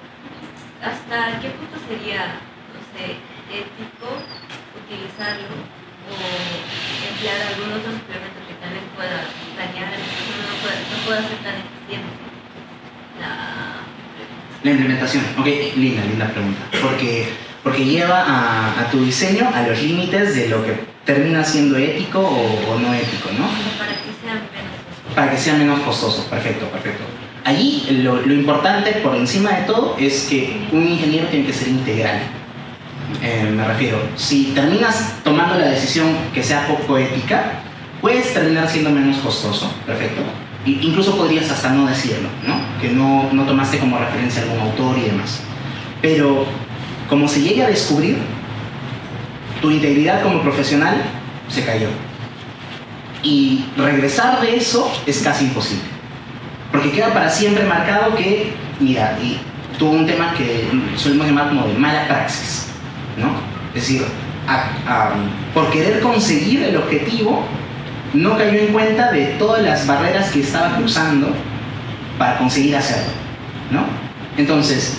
¿hasta qué punto sería, no sé, ético utilizarlo o emplear algún otro suplemento que tal vez pueda dañar, no pueda ser tan eficiente la implementación? Ok, linda pregunta. Porque lleva a tu diseño a los límites de lo que termina siendo ético o no ético, ¿no? para que sea menos costoso. Para que sea menos costoso, perfecto. Allí lo importante por encima de todo es que un ingeniero tiene que ser integral. Me refiero, si terminas tomando la decisión que sea poco ética, puedes terminar siendo menos costoso, perfecto. Incluso podrías hasta no decirlo, ¿no? Que no tomaste como referencia algún autor y demás. Pero como se llegue a descubrir, tu integridad como profesional se cayó. Y regresar de eso es casi imposible. Porque queda para siempre marcado que, mira, y tuvo un tema que solemos llamar como de mala praxis, ¿no? Es decir, por querer conseguir el objetivo, no cayó en cuenta de todas las barreras que estaba cruzando para conseguir hacerlo, ¿no? Entonces,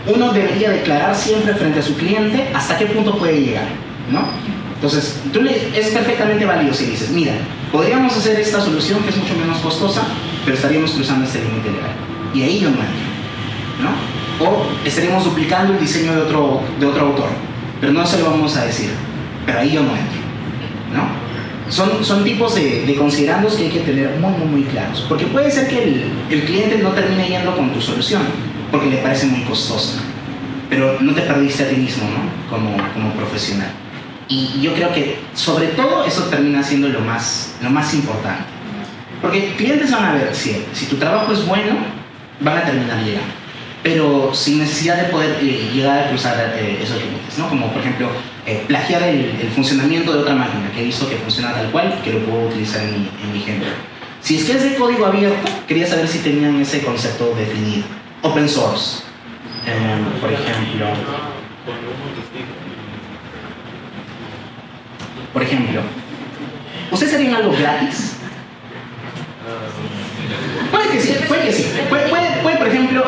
uno debería declarar siempre frente a su cliente hasta qué punto puede llegar, ¿no? Entonces, es perfectamente válido si dices, mira, podríamos hacer esta solución que es mucho menos costosa, pero estaríamos cruzando este límite legal. Y ahí yo no entro, ¿no? O estaríamos duplicando el diseño de otro autor, pero no se lo vamos a decir, pero ahí yo no entro, ¿no? Son tipos de considerandos que hay que tener muy claros, porque puede ser que el cliente no termine yendo con tu solución, porque le parece muy costosa, pero no te perdiste a ti mismo, ¿no? Como profesional. Y yo creo que sobre todo eso termina siendo lo más importante, porque clientes van a ver si tu trabajo es bueno, van a terminar llegando, pero sin necesidad de poder llegar a cruzar esos límites, ¿no? Como por ejemplo plagiar el funcionamiento de otra máquina que he visto que funciona tal cual, que lo puedo utilizar en mi ejemplo. Si es que es de código abierto, quería saber si tenían ese concepto definido. Open source, por ejemplo. Por ejemplo, ¿ustedes harían algo gratis? Puede que sí. Puede por ejemplo,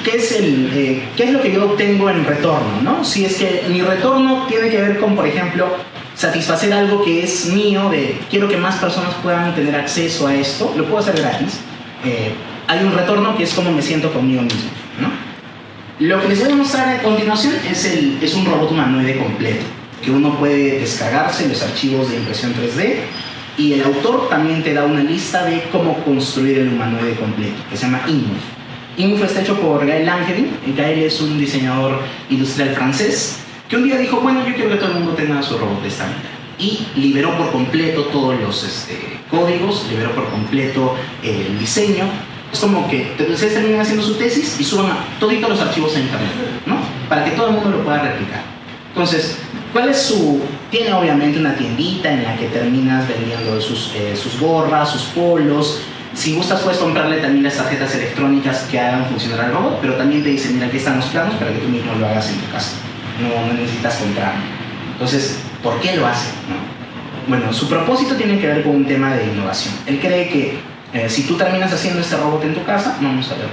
¿qué es lo que yo obtengo en retorno, ¿no? Si es que mi retorno tiene que ver con, por ejemplo, satisfacer algo que es mío, de quiero que más personas puedan tener acceso a esto, lo puedo hacer gratis. Hay un retorno que es como me siento conmigo mismo, ¿no? Lo que les voy a mostrar a continuación es un robot humanoide completo, que uno puede descargarse los archivos de impresión 3D, y el autor también te da una lista de cómo construir el humanoide completo, que se llama InMove. InMove está hecho por Gaël Langevin. Gaël es un diseñador industrial francés que un día dijo, bueno, yo quiero que todo el mundo tenga su robot de esta manera. Y liberó por completo todos los códigos, liberó por completo el diseño. Es como que ustedes terminan haciendo su tesis y suban todos los archivos a internet, ¿no? Para que todo el mundo lo pueda replicar. Entonces, tiene obviamente una tiendita en la que terminas vendiendo sus gorras, sus polos. Si gustas puedes comprarle también las tarjetas electrónicas que hagan funcionar al robot, pero también te dicen, mira, aquí están los planos para que tú mismo lo hagas en tu casa. No necesitas comprar. Entonces, ¿por qué lo hace? ¿No? Bueno, su propósito tiene que ver con un tema de innovación. Él cree que si tú terminas haciendo este robot en tu casa, vamos a ver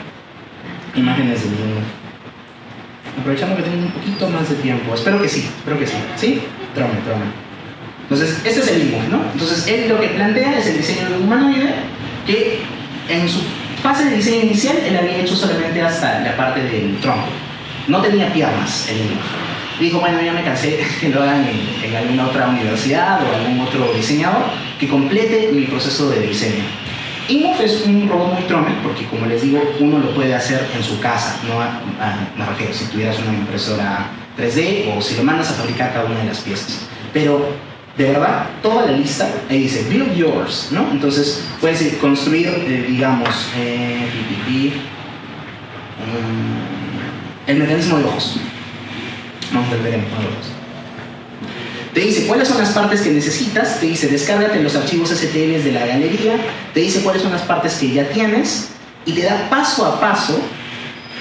imágenes de niño. Aprovechando que tengo un poquito más de tiempo, espero que sí. ¿Sí? Trome. Entonces, este es el InMove, ¿no? Entonces, él lo que plantea es el diseño de un humanoide que en su fase de diseño inicial él había hecho solamente hasta la parte del tronco. No tenía piernas el InMove. Dijo, bueno, ya me cansé que lo hagan en alguna otra universidad o algún otro diseñador que complete mi proceso de diseño. InMove es un robot muy trome porque, como les digo, uno lo puede hacer en su casa, no me refiero si tuvieras una impresora 3D o si lo mandas a fabricar cada una de las piezas. Pero, de verdad, toda la lista, ahí dice, build yours, ¿no? Entonces, puedes construir, digamos, el mecanismo de ojos. Vamos a ver el mecanismo de ojos. Te dice cuáles son las partes que necesitas, te dice descárgate los archivos STL de la galería, te dice cuáles son las partes que ya tienes y te da paso a paso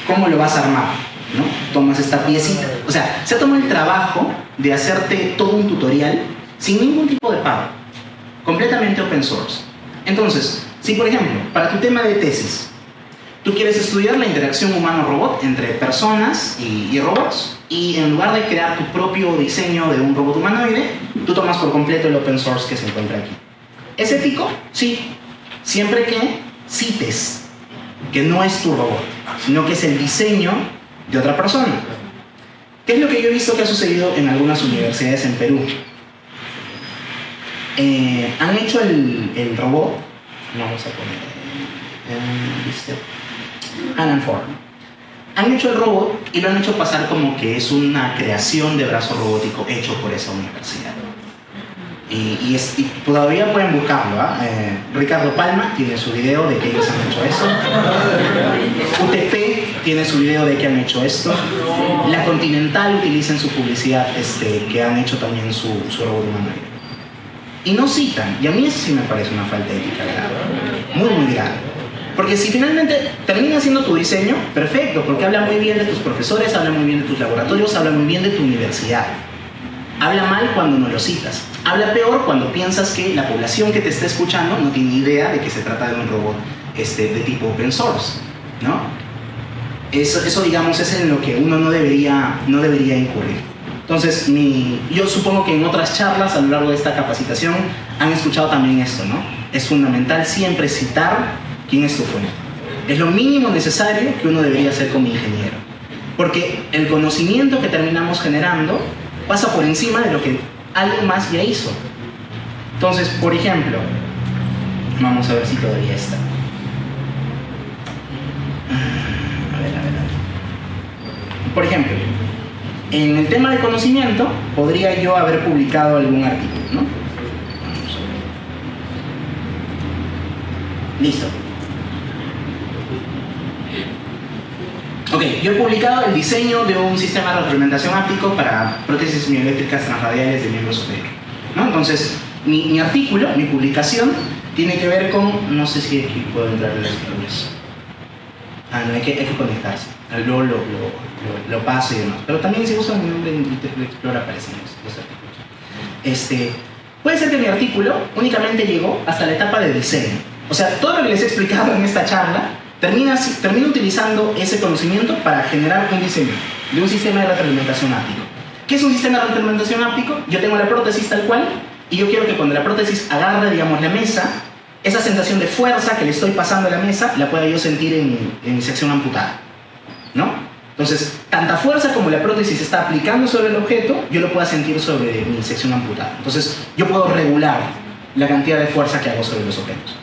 cómo lo vas a armar, ¿no? Tomas esta piecita, o sea, se toma el trabajo de hacerte todo un tutorial sin ningún tipo de pago, completamente open source. Entonces, Si, por ejemplo, para tu tema de tesis, tú quieres estudiar la interacción humano-robot entre personas y robots, y en lugar de crear tu propio diseño de un robot humanoide, tú tomas por completo el open source que se encuentra aquí. ¿Es ético? Sí, siempre que cites que no es tu robot, sino que es el diseño de otra persona. ¿Qué es lo que yo he visto que ha sucedido en algunas universidades en Perú? Han hecho el robot, vamos a poner, Alan Ford. Han hecho el robot y lo han hecho pasar como que es una creación de brazo robótico hecho por esa universidad. Y todavía pueden buscarlo, ¿eh? Ricardo Palma tiene su video de que ellos han hecho eso. UTP tiene su video de que han hecho esto. La Continental utiliza en su publicidad que han hecho también su robot humanoide. Y no citan, y a mí eso sí me parece una falta de ética grave, muy muy grave. Porque si finalmente termina siendo tu diseño, perfecto, porque habla muy bien de tus profesores, habla muy bien de tus laboratorios, habla muy bien de tu universidad. Habla mal cuando no lo citas. Habla peor cuando piensas que la población que te está escuchando no tiene idea de que se trata de un robot de tipo open source, ¿no? Eso digamos, es en lo que uno no debería incurrir. Entonces, yo supongo que en otras charlas a lo largo de esta capacitación han escuchado también esto, ¿no? Es fundamental siempre citar quién es tu fuente. Es lo mínimo necesario que uno debería hacer como ingeniero. Porque el conocimiento que terminamos generando pasa por encima de lo que alguien más ya hizo. Entonces, por ejemplo, vamos a ver si todavía está. A ver. Por ejemplo, en el tema de conocimiento, podría yo haber publicado algún artículo, ¿no? Vamos a ver. Listo. Ok, yo he publicado el diseño de un sistema de retroalimentación áptico para prótesis mioeléctricas transradiales de miembro superior, ¿no? Entonces, mi artículo, mi publicación, tiene que ver con... No sé si aquí puedo entrar en las historias. No, hay que conectarse. Luego lo paso y demás. Pero también si buscan mi nombre en Internet Explorer aparecen los artículos. Puede ser que mi artículo únicamente llegó hasta la etapa de diseño. O sea, todo lo que les he explicado en esta charla termina utilizando ese conocimiento para generar un diseño de un sistema de retroalimentación áptico. ¿Qué es un sistema de retroalimentación áptico? Yo tengo la prótesis tal cual y yo quiero que cuando la prótesis agarre, digamos, la mesa, esa sensación de fuerza que le estoy pasando a la mesa la pueda yo sentir en mi sección amputada, ¿no? Entonces, tanta fuerza como la prótesis está aplicando sobre el objeto, yo lo pueda sentir sobre mi sección amputada. Entonces, yo puedo regular la cantidad de fuerza que hago sobre los objetos.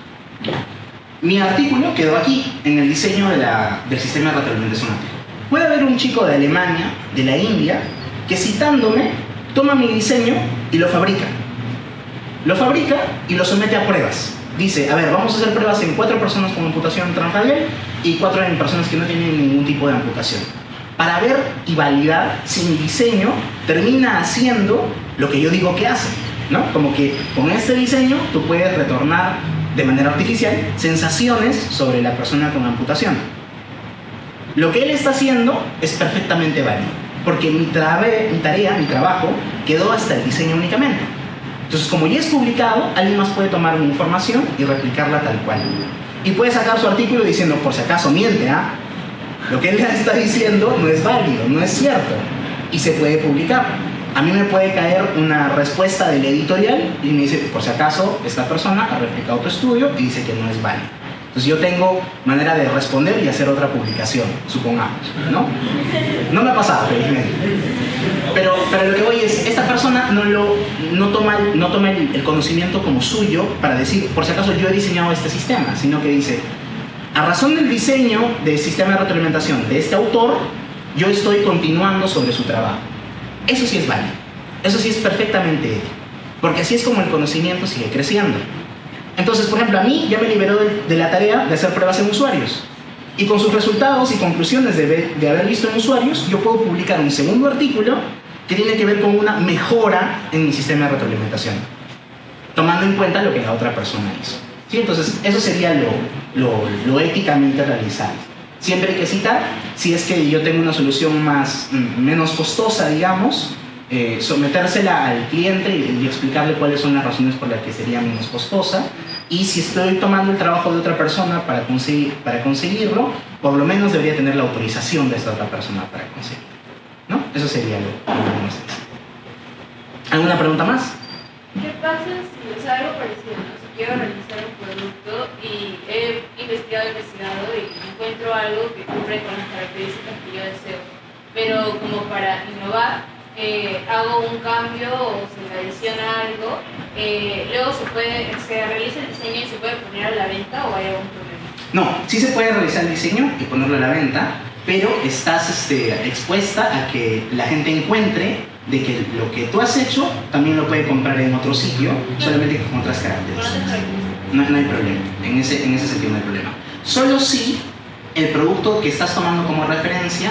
Mi artículo quedó aquí, en el diseño del sistema de retroalimentación áptico. Puede haber un chico de Alemania, de la India, que citándome, toma mi diseño y lo fabrica. Lo fabrica y lo somete a pruebas. Dice, a ver, vamos a hacer pruebas en 4 personas con amputación transradial y 4 en personas que no tienen ningún tipo de amputación. Para ver y validar si mi diseño termina haciendo lo que yo digo que hace, ¿no? Como que con este diseño tú puedes retornar de manera artificial sensaciones sobre la persona con amputación. Lo que él está haciendo es perfectamente válido, porque mi tarea, mi trabajo, quedó hasta el diseño únicamente. Entonces, como ya es publicado, alguien más puede tomar mi información y replicarla tal cual. Y puede sacar su artículo diciendo, por si acaso miente, ¿ah? Lo que él está diciendo no es válido, no es cierto, y se puede publicar. A mí me puede caer una respuesta del editorial y me dice, por si acaso, esta persona ha replicado tu estudio y dice que no es válido. Entonces yo tengo manera de responder y hacer otra publicación, supongamos, ¿no? No me ha pasado, felizmente. Pero lo que voy es, esta persona no toma el conocimiento como suyo para decir, por si acaso yo he diseñado este sistema, sino que dice, a razón del diseño del sistema de retroalimentación de este autor, yo estoy continuando sobre su trabajo. Eso sí es válido, eso sí es perfectamente ético, porque así es como el conocimiento sigue creciendo. Entonces, por ejemplo, a mí ya me liberó de la tarea de hacer pruebas en usuarios, y con sus resultados y conclusiones de haber visto en usuarios, yo puedo publicar un segundo artículo que tiene que ver con una mejora en mi sistema de retroalimentación, tomando en cuenta lo que la otra persona hizo. ¿Sí? Entonces, eso sería lo éticamente realizable. Siempre hay que citar, si es que yo tengo una solución menos costosa, digamos, sometérsela al cliente y explicarle cuáles son las razones por las que sería menos costosa. Y si estoy tomando el trabajo de otra persona para conseguirlo, por lo menos debería tener la autorización de esta otra persona para conseguirlo, ¿no? Eso sería lo que vamos a decir. ¿Alguna pregunta más? ¿Qué pasa si, o sea, algo parecido, ¿no? Si quiero realizar un producto y he investigado y encuentro algo que cumple con las características que yo deseo, pero como para innovar, hago un cambio o se le adiciona algo, luego se realiza el diseño y se puede poner a la venta o hay algún problema? No, sí se puede realizar el diseño y ponerlo a la venta, pero estás expuesta a que la gente encuentre de que lo que tú has hecho también lo puede comprar en otro sitio, solamente con otras características. No hay problema, en ese sentido no hay problema. Solo si el producto que estás tomando como referencia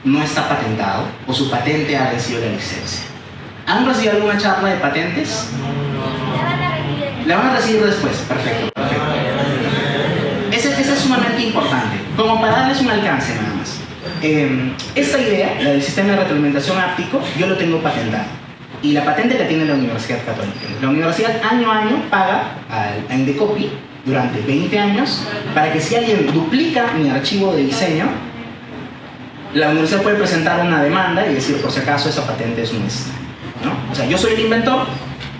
no está patentado o su patente ha recibido la licencia. ¿Han recibido alguna charla de patentes? La van a recibir después, perfecto. Ese es sumamente importante, como para darles un alcance nada más. Esta idea, la del sistema de retroalimentación áptico, yo lo tengo patentado. Y la patente la tiene la Universidad Católica. La universidad año a año paga a Indecopy durante 20 años para que si alguien duplica mi archivo de diseño, la universidad puede presentar una demanda y decir por si acaso esa patente es nuestra, ¿no? O sea, yo soy el inventor,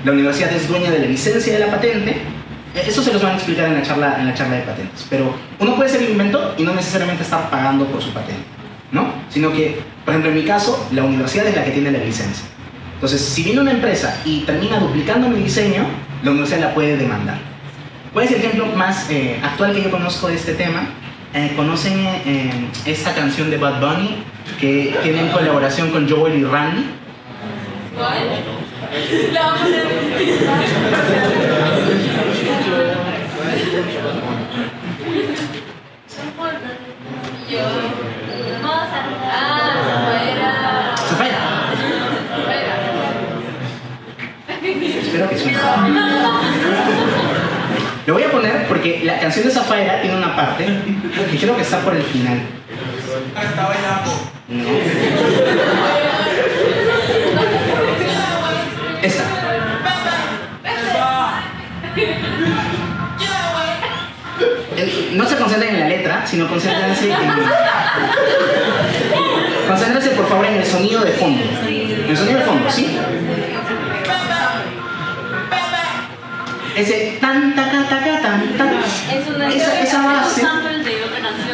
la universidad es dueña de la licencia de la patente. Eso se los van a explicar en la charla de patentes. Pero uno puede ser el inventor y no necesariamente estar pagando por su patente, ¿no? Sino que, por ejemplo, en mi caso, la universidad es la que tiene la licencia. Entonces, si viene una empresa y termina duplicando mi diseño, la universidad la puede demandar. ¿Cuál es el ejemplo más actual que yo conozco de este tema? ¿Conocen esta canción de Bad Bunny que tiene en colaboración con Joel y Randy? ¿Cuál? La vamos a ver. Yo. Zafaira. Espero que suene. Lo voy a poner porque la canción de Zafaira tiene una parte que creo que está por el final. No. Esta. No se concentren en la letra, sino concéntrense concéntrense por favor en el sonido de fondo. En el sonido de fondo, ¿sí? Ese tan taca taca tan tan. Esa base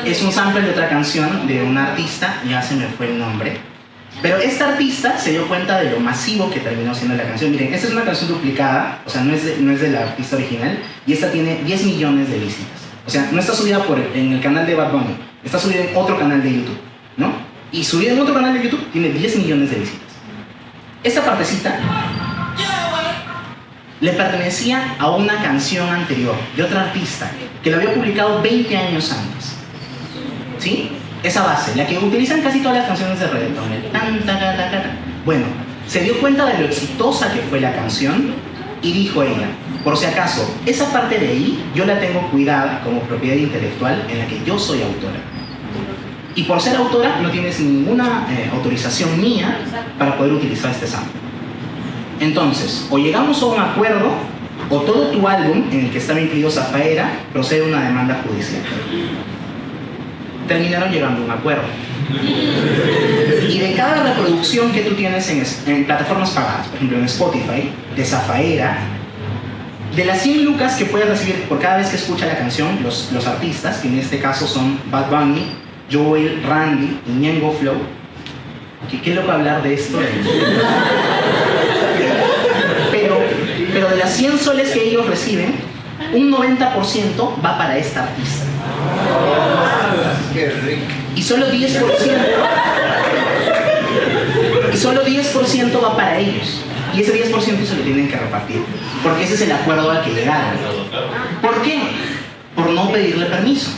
es un sample de otra canción de un artista, ya se me fue el nombre. Pero esta artista se dio cuenta de lo masivo que terminó siendo la canción. Miren, esta es una canción duplicada, o sea, no es de la artista original, y esta tiene 10 millones de visitas. O sea, no está subida en el canal de Bad Bunny, está subida en otro canal de YouTube, ¿no? Y subida en otro canal de YouTube tiene 10 millones de visitas. Esta partecita le pertenecía a una canción anterior de otra artista que la había publicado 20 años antes. ¿Sí? Esa base, la que utilizan casi todas las canciones de reggaetón, el tan, ta, ta, ta, ta. Bueno, se dio cuenta de lo exitosa que fue la canción y dijo ella, por si acaso, esa parte de ahí yo la tengo cuidada como propiedad intelectual en la que yo soy autora. Y por ser autora no tienes ninguna autorización mía para poder utilizar este sample. Entonces, o llegamos a un acuerdo, o todo tu álbum en el que estaba incluido Zafaira procede a una demanda judicial. Terminaron llegando a un acuerdo. Y de cada reproducción que tú tienes en plataformas pagadas, por ejemplo en Spotify, de Zafaira, de las 100 lucas que puedes recibir por cada vez que escucha la canción, los artistas, que en este caso son Bad Bunny, Joel, Randy y Ñengo Flow, que qué loco hablar de esto. Pero de las 100 soles que ellos reciben, un 90% va para esta artista. Y solo 10% va para ellos. Y ese 10% se lo tienen que repartir. Porque ese es el acuerdo al que llegaron. ¿Por qué? Por no pedirle permiso.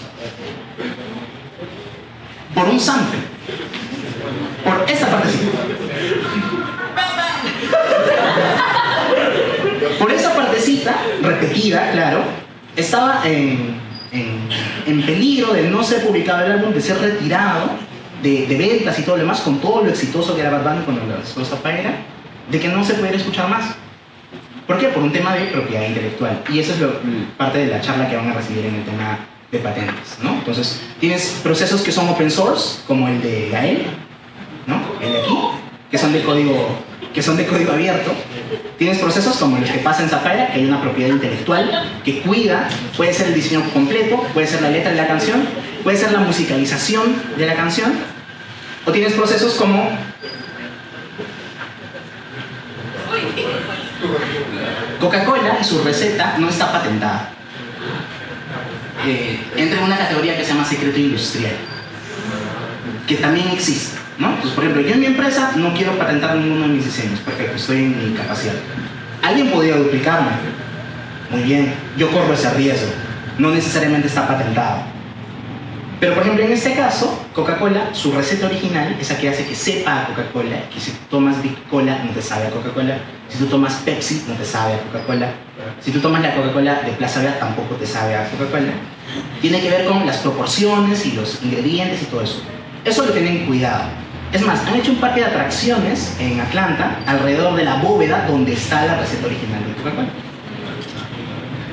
Por un sample. Por esta partecita. Por esa partecita, repetida, claro, estaba en peligro de no ser publicado el álbum, de ser retirado de ventas y todo lo demás, con todo lo exitoso que era Bad Bunny cuando lo lanzó Zafaira. de que no se pudiera escuchar más. ¿Por qué? Por un tema de propiedad intelectual. Y eso es parte de la charla que van a recibir en el tema de patentes, ¿no? Entonces, tienes procesos que son open source, como el de Gael, ¿no? El de aquí, que son de código abierto. Tienes procesos como los que pasa en Sapphire, que hay una propiedad intelectual que cuida, puede ser el diseño completo, puede ser la letra de la canción, puede ser la musicalización de la canción, o tienes procesos como Coca-Cola y su receta no está patentada. Entra en una categoría que se llama secreto industrial, que también existe, ¿no? Entonces, por ejemplo, yo en mi empresa no quiero patentar ninguno de mis diseños. Perfecto, estoy en mi capacidad. ¿Alguien podría duplicarme? Muy bien, yo corro ese riesgo. No necesariamente está patentado. Pero, por ejemplo, en este caso, Coca-Cola, su receta original es la que hace que sepa a Coca-Cola, que si tú tomas Big Cola no te sabe a Coca-Cola, si tú tomas Pepsi no te sabe a Coca-Cola, si tú tomas la Coca-Cola de Plaza Vea tampoco te sabe a Coca-Cola. Tiene que ver con las proporciones y los ingredientes y todo eso. Eso lo tienen cuidado. Es más, han hecho un parque de atracciones en Atlanta alrededor de la bóveda donde está la receta original de Coca-Cola.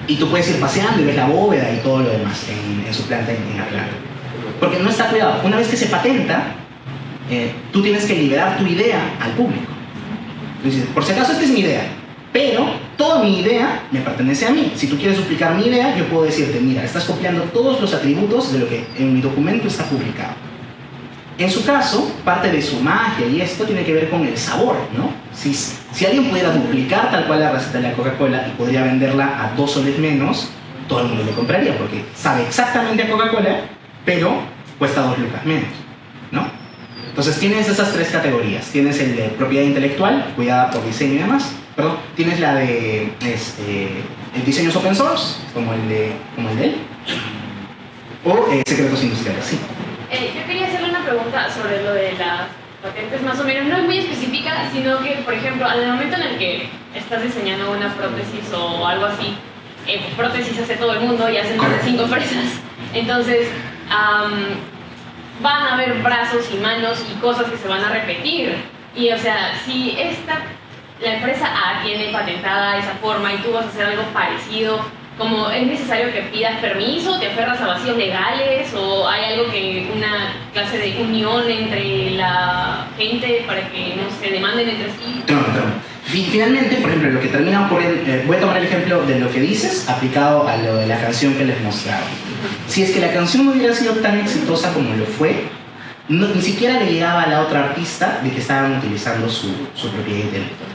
Y tú puedes ir paseando y ves la bóveda y todo lo demás en su planta en Atlanta. Porque no está cuidado. Una vez que se patenta, tú tienes que liberar tu idea al público. Entonces, por si acaso, esta es mi idea, pero toda mi idea me pertenece a mí. Si tú quieres duplicar mi idea, yo puedo decirte, mira, estás copiando todos los atributos de lo que en mi documento está publicado. En su caso, parte de su magia y esto tiene que ver con el sabor, ¿no? Si alguien pudiera duplicar tal cual la receta de la Coca-Cola y podría venderla a 2 soles menos, todo el mundo le compraría porque sabe exactamente a Coca-Cola, pero cuesta 2 lucas menos, ¿no? Entonces tienes esas 3 categorías. Tienes el de propiedad intelectual, cuidada por diseño y demás. Perdón, tienes la de el diseños open source, como el de él, o secretos industriales, sí. Yo quería hacerle una pregunta sobre lo de las patentes, más o menos, no es muy específica, sino que, por ejemplo, al momento en el que estás diseñando una prótesis o algo así, prótesis hace todo el mundo y hacen más de 5 empresas. Entonces, van a haber brazos y manos y cosas que se van a repetir. Y, o sea, si la empresa A tiene patentada esa forma y tú vas a hacer algo parecido, como es necesario que pidas permiso, te aferras a vacíos legales o hay algo que una clase de unión entre la gente para que no se demanden entre sí. No. Finalmente, por ejemplo, lo que termina ocurriendo, voy a tomar el ejemplo de lo que dices aplicado a lo de la canción que les mostraba. Si es que la canción no hubiera sido tan exitosa como lo fue, ni siquiera le llegaba a la otra artista de que estaban utilizando su propiedad intelectual.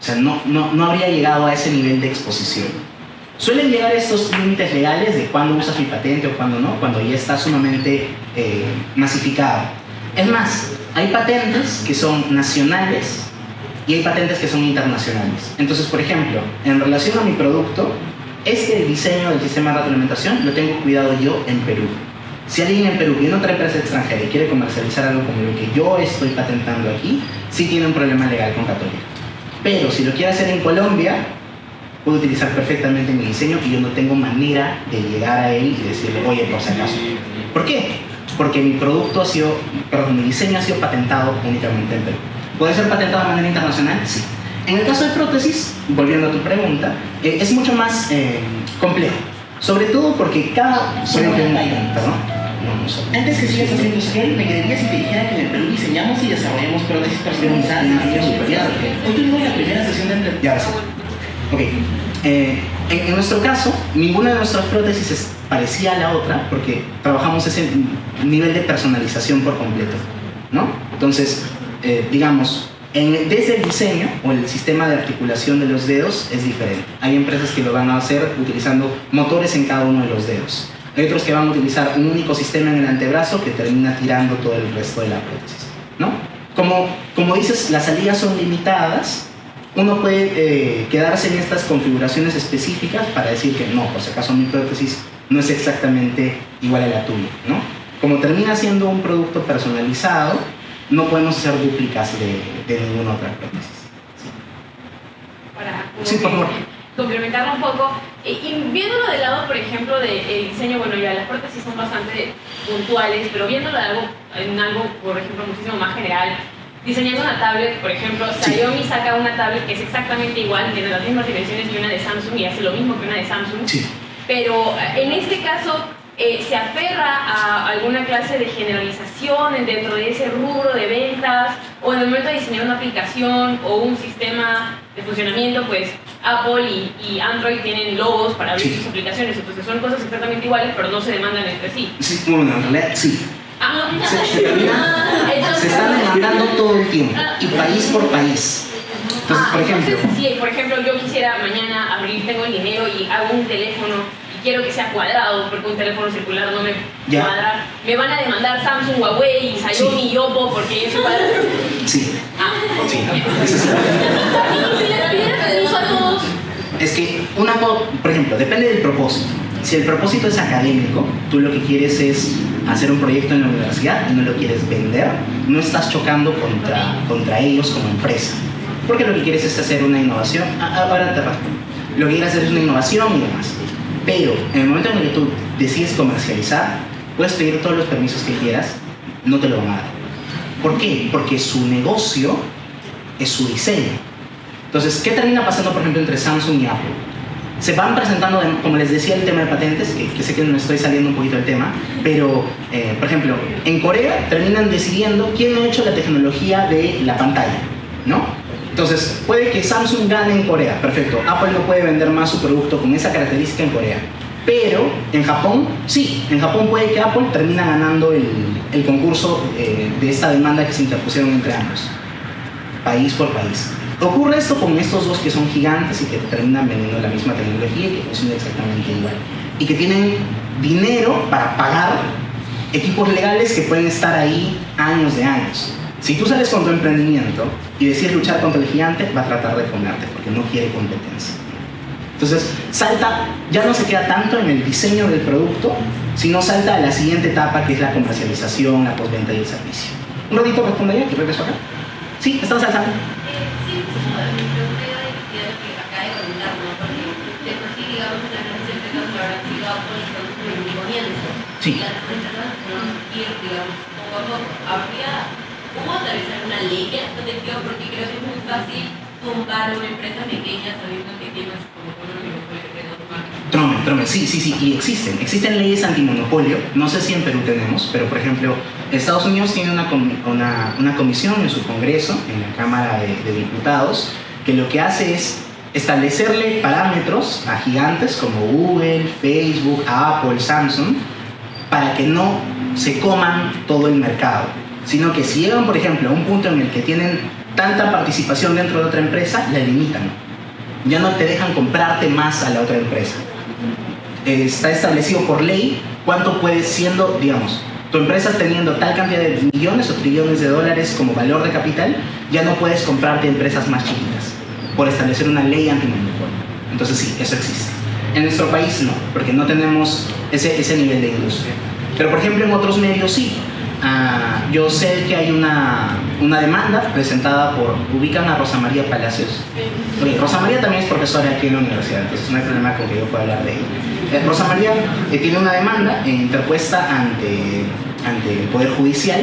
O sea, no habría llegado a ese nivel de exposición. Suelen llegar estos límites legales de cuándo usas mi patente o cuándo no, cuando ya está sumamente masificado. Es más, hay patentes que son nacionales y hay patentes que son internacionales. Entonces, por ejemplo, en relación a mi producto, el diseño del sistema de retroalimentación lo tengo cuidado yo en Perú. Si alguien en Perú viene otra empresa extranjera y quiere comercializar algo como lo que yo estoy patentando aquí, sí tiene un problema legal con Católica. Pero si lo quiere hacer en Colombia, puedo utilizar perfectamente mi diseño y yo no tengo manera de llegar a él y decirle, oye, por si acaso. ¿Por qué? Porque mi diseño ha sido patentado únicamente en Perú. ¿Puede ser patentado de manera internacional? Sí. En el caso de prótesis, volviendo a tu pregunta, es mucho más complejo. Sobre todo porque cada... Antes que sigas haciendo industrial, me quedaría si te dijera que en el Perú diseñamos y desarrollamos prótesis personalizadas de manera superior. Hoy tuvimos la primera sesión de... Ya ves. Ok. En nuestro caso, ninguna de nuestras prótesis es parecida a la otra porque trabajamos ese nivel de personalización por completo, ¿no? Entonces, digamos, desde el diseño o el sistema de articulación de los dedos es diferente. Hay empresas que lo van a hacer utilizando motores en cada uno de los dedos. Hay otros que van a utilizar un único sistema en el antebrazo que termina tirando todo el resto de la prótesis, ¿no? Como dices, las salidas son limitadas. Uno puede quedarse en estas configuraciones específicas para decir que no, por si acaso mi prótesis no es exactamente igual a la tuya, ¿no? Como termina siendo un producto personalizado, no podemos hacer dúplicas de ninguna otra prótesis. Sí, por favor. Complementarlo un poco, y viéndolo del lado, por ejemplo, del diseño, bueno, ya las prótesis son bastante puntuales, pero viéndolo en algo, por ejemplo, muchísimo más general, diseñando una tablet, por ejemplo, Xiaomi saca una tablet que es exactamente igual, tiene las mismas dimensiones que una de Samsung y hace lo mismo que una de Samsung, Sí. pero en este caso se aferra a alguna clase de generalización dentro de ese rubro de ventas, o en el momento de diseñar una aplicación o un sistema de funcionamiento, pues Apple y Android tienen logos para abrir Sí. sus aplicaciones, entonces son cosas exactamente iguales, pero no se demandan entre sí. Sí, bueno, en realidad sí. Ah, Se están demandando todo el tiempo, y país por país. Entonces, por ejemplo, entonces, si por ejemplo yo quisiera mañana abrir, tengo el dinero y hago un teléfono y quiero que sea cuadrado, porque un teléfono circular no me Ya. cuadra, me van a demandar Samsung, Huawei, Xiaomi y Oppo porque yo soy cuadrado. sí, Ah, sí, eso sí. y si les piden permiso a todos, Es que por ejemplo, depende del propósito. Si el propósito es académico, tú lo que quieres es hacer un proyecto en la universidad y no lo quieres vender, no estás chocando contra ellos como empresa. Porque lo que quieres es hacer una innovación. Ahora te respondo. Lo que quieres hacer es una innovación y demás. Pero en el momento en el que tú decides comercializar, puedes pedir todos los permisos que quieras, no te lo van a dar. ¿Por qué? Porque su negocio es su diseño. Entonces, ¿qué termina pasando, por ejemplo, entre Samsung y Apple? Se van presentando, como les decía, el tema de patentes, que sé que me estoy saliendo un poquito del tema, pero, por ejemplo, en Corea terminan decidiendo quién ha hecho la tecnología de la pantalla, ¿no? Entonces, puede que Samsung gane en Corea, perfecto. Apple no puede vender más su producto con esa característica en Corea. Pero en Japón, sí, en Japón puede que Apple termine ganando el concurso de esta demanda que se interpusieron entre ambos, país por país. Ocurre esto con estos dos que son gigantes y que terminan vendiendo la misma tecnología y que funcionan exactamente igual. Y que tienen dinero para pagar equipos legales que pueden estar ahí años de años. Si tú sales con tu emprendimiento y decides luchar contra el gigante, va a tratar de ponerte porque no quiere competencia. Entonces, salta, ya no se queda tanto en el diseño del producto, sino salta a la siguiente etapa que es la comercialización, la postventa y el servicio. Un ratito respondería, que regreso acá. Sí, estamos saltando. Sí, pues mi pregunta iba dirigida a lo que acaba de comentar, ¿no? Porque de por sí, digamos, en las grandes empresas que habrán sido Apple están como en comienzo. Sí. Y las empresas que vamos a ir, digamos, poco a poco. ¿Cómo tal vez alguna ley que has protegido? Porque creo que es muy fácil tumbar una empresa pequeña sabiendo que tienes como un monopolio que no tomar. Trome, sí, y existen leyes antimonopolio, no sé si en Perú tenemos, pero por ejemplo, Estados Unidos tiene una comisión en su Congreso, en la Cámara de Diputados, que lo que hace es establecerle parámetros a gigantes como Google, Facebook, Apple, Samsung, para que no se coman todo el mercado, sino que si llegan, por ejemplo, a un punto en el que tienen tanta participación dentro de otra empresa, la limitan. Ya no te dejan comprarte más a la otra empresa. Está establecido por ley cuánto puedes, siendo, digamos, tu empresa teniendo tal cantidad de millones o trillones de dólares como valor de capital, ya no puedes comprarte empresas más chiquitas por establecer una ley antimonopolio. Entonces sí, eso existe. En nuestro país no, porque no tenemos ese nivel de industria. Pero por ejemplo en otros medios sí. Yo sé que hay una demanda presentada ubican a Rosa María Palacios. Oye, Rosa María también es profesora aquí en la universidad, entonces no hay problema con que yo pueda hablar de ella. Rosa María tiene una demanda interpuesta ante el Poder Judicial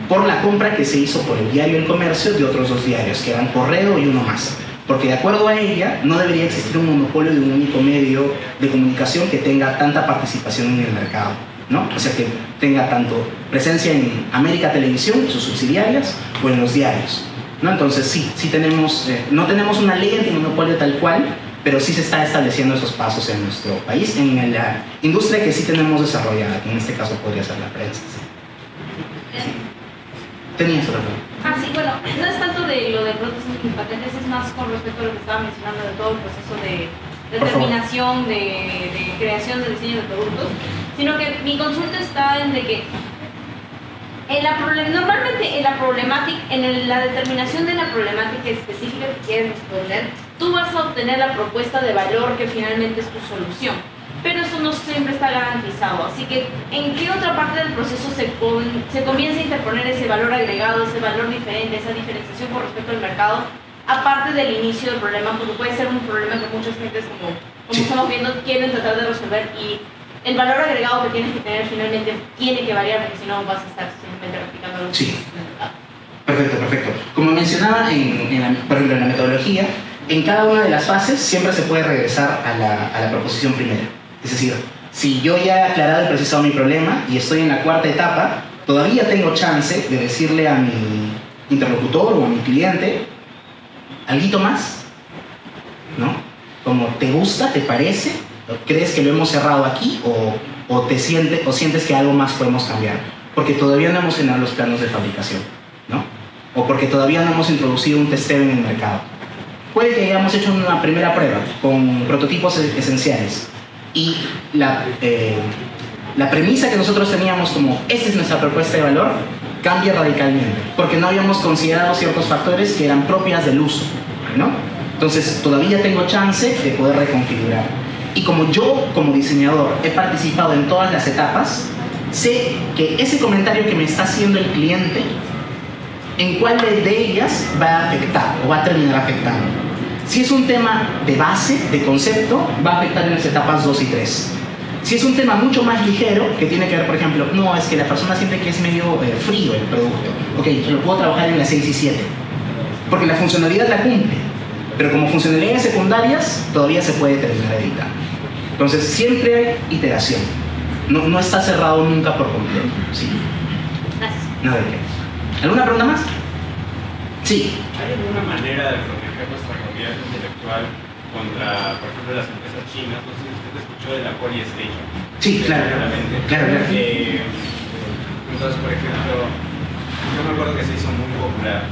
por la compra que se hizo por el diario El Comercio de otros dos diarios, que eran Correo y uno más. Porque de acuerdo a ella, no debería existir un monopolio de un único medio de comunicación que tenga tanta participación en el mercado, ¿no? O sea, que tenga tanto presencia en América Televisión y sus subsidiarias o en los diarios, ¿no? Entonces sí tenemos, no tenemos una ley antimonopolio tal cual, pero sí se está estableciendo esos pasos en nuestro país, en la industria que sí tenemos desarrollada, que en este caso podría ser la prensa. ¿Tenías otra pregunta? Sí, bueno, no es tanto de lo de productos y patentes, es más con respecto a lo que estaba mencionando de todo el proceso de determinación, de creación, de diseño de productos, sino que mi consulta está en de que normalmente en la determinación de la problemática específica que quieres responder, tú vas a obtener la propuesta de valor que finalmente es tu solución. Pero eso no siempre está garantizado, así que ¿en qué otra parte del proceso se comienza a interponer ese valor agregado, ese valor diferente, esa diferenciación con respecto al mercado, aparte del inicio del problema? Porque puede ser un problema que muchas gentes, como estamos viendo, quieren tratar de resolver, y el valor agregado que tienes que tener finalmente tiene que variar, porque si no vas a estar simplemente replicando lo que Sí. Perfecto. Como mencionaba, por ejemplo, en la metodología, en cada una de las fases siempre se puede regresar a la proposición primera. Es decir, si yo ya he aclarado y precisado mi problema y estoy en la cuarta etapa, todavía tengo chance de decirle a mi interlocutor o a mi cliente, ¿alguito más? ¿No? Como, ¿te gusta? ¿Te parece? ¿Crees que lo hemos cerrado aquí? ¿O sientes que algo más podemos cambiar? Porque todavía no hemos generado los planos de fabricación, ¿no? O porque todavía no hemos introducido un testeo en el mercado. Puede que hayamos hecho una primera prueba con prototipos esenciales y la premisa que nosotros teníamos como esta es nuestra propuesta de valor cambia radicalmente porque no habíamos considerado ciertos factores que eran propias del uso, ¿no? Entonces todavía tengo chance de poder reconfigurar. Y como yo, como diseñador, he participado en todas las etapas, sé que ese comentario que me está haciendo el cliente, en cuál de ellas va a afectar o va a terminar afectando. Si es un tema de base, de concepto, va a afectar en las etapas 2 y 3. Si es un tema mucho más ligero, que tiene que ver, por ejemplo, no, es que la persona siente que es medio frío el producto. Ok, yo lo puedo trabajar en las 6 y 7, porque la funcionalidad la cumple. Pero como funcionalidades secundarias, todavía se puede terminar editando. Entonces, siempre hay iteración. No está cerrado nunca por completo. ¿Sí? Gracias. Nada de qué. ¿Alguna pregunta más? Sí. ¿Hay alguna manera de proteger nuestra propiedad intelectual contra, por ejemplo, las empresas chinas? No sé si usted escuchó de la PolyStation. Sí, claro. Claro. Entonces, por ejemplo, yo me acuerdo que se hizo muy popular.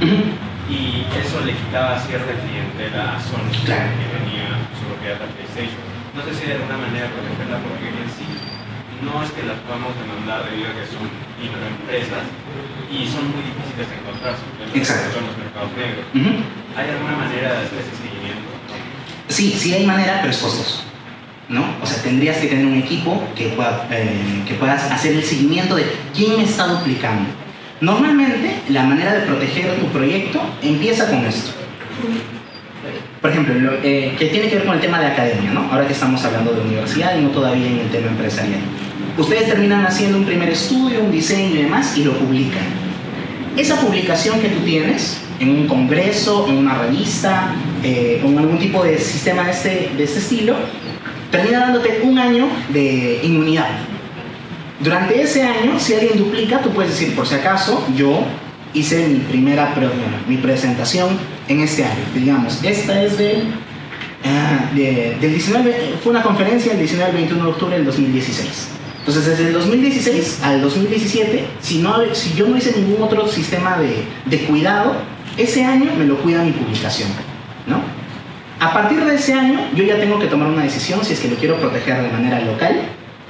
Y eso le quitaba cierta clientela a Sony, claro, que tenía su propiedad de PlayStation. No sé si de alguna manera protegerla porque en sí no es que las podamos demandar debido a que son microempresas y son muy difíciles de encontrar, exacto, en los mercados negros. ¿Hay alguna manera de hacer ese seguimiento? Sí hay manera, pero es costoso, ¿no? O sea, tendrías que tener un equipo que puedas hacer el seguimiento de quién me está duplicando. Normalmente, la manera de proteger tu proyecto empieza con esto. Por ejemplo, que tiene que ver con el tema de academia, ¿no? Ahora que estamos hablando de universidad y no todavía en el tema empresarial. Ustedes terminan haciendo un primer estudio, un diseño y demás, y lo publican. Esa publicación que tú tienes, en un congreso, en una revista, o en algún tipo de sistema de este estilo, termina dándote un año de inmunidad. Durante ese año, si alguien duplica, tú puedes decir, por si acaso, yo hice mi presentación en este año. Digamos, esta es del 19, fue una conferencia del 19 al 21 de octubre del 2016. Entonces, desde el 2016 al 2017, si yo no hice ningún otro sistema de cuidado, ese año me lo cuida mi publicación, ¿no? A partir de ese año, yo ya tengo que tomar una decisión si es que lo quiero proteger de manera local,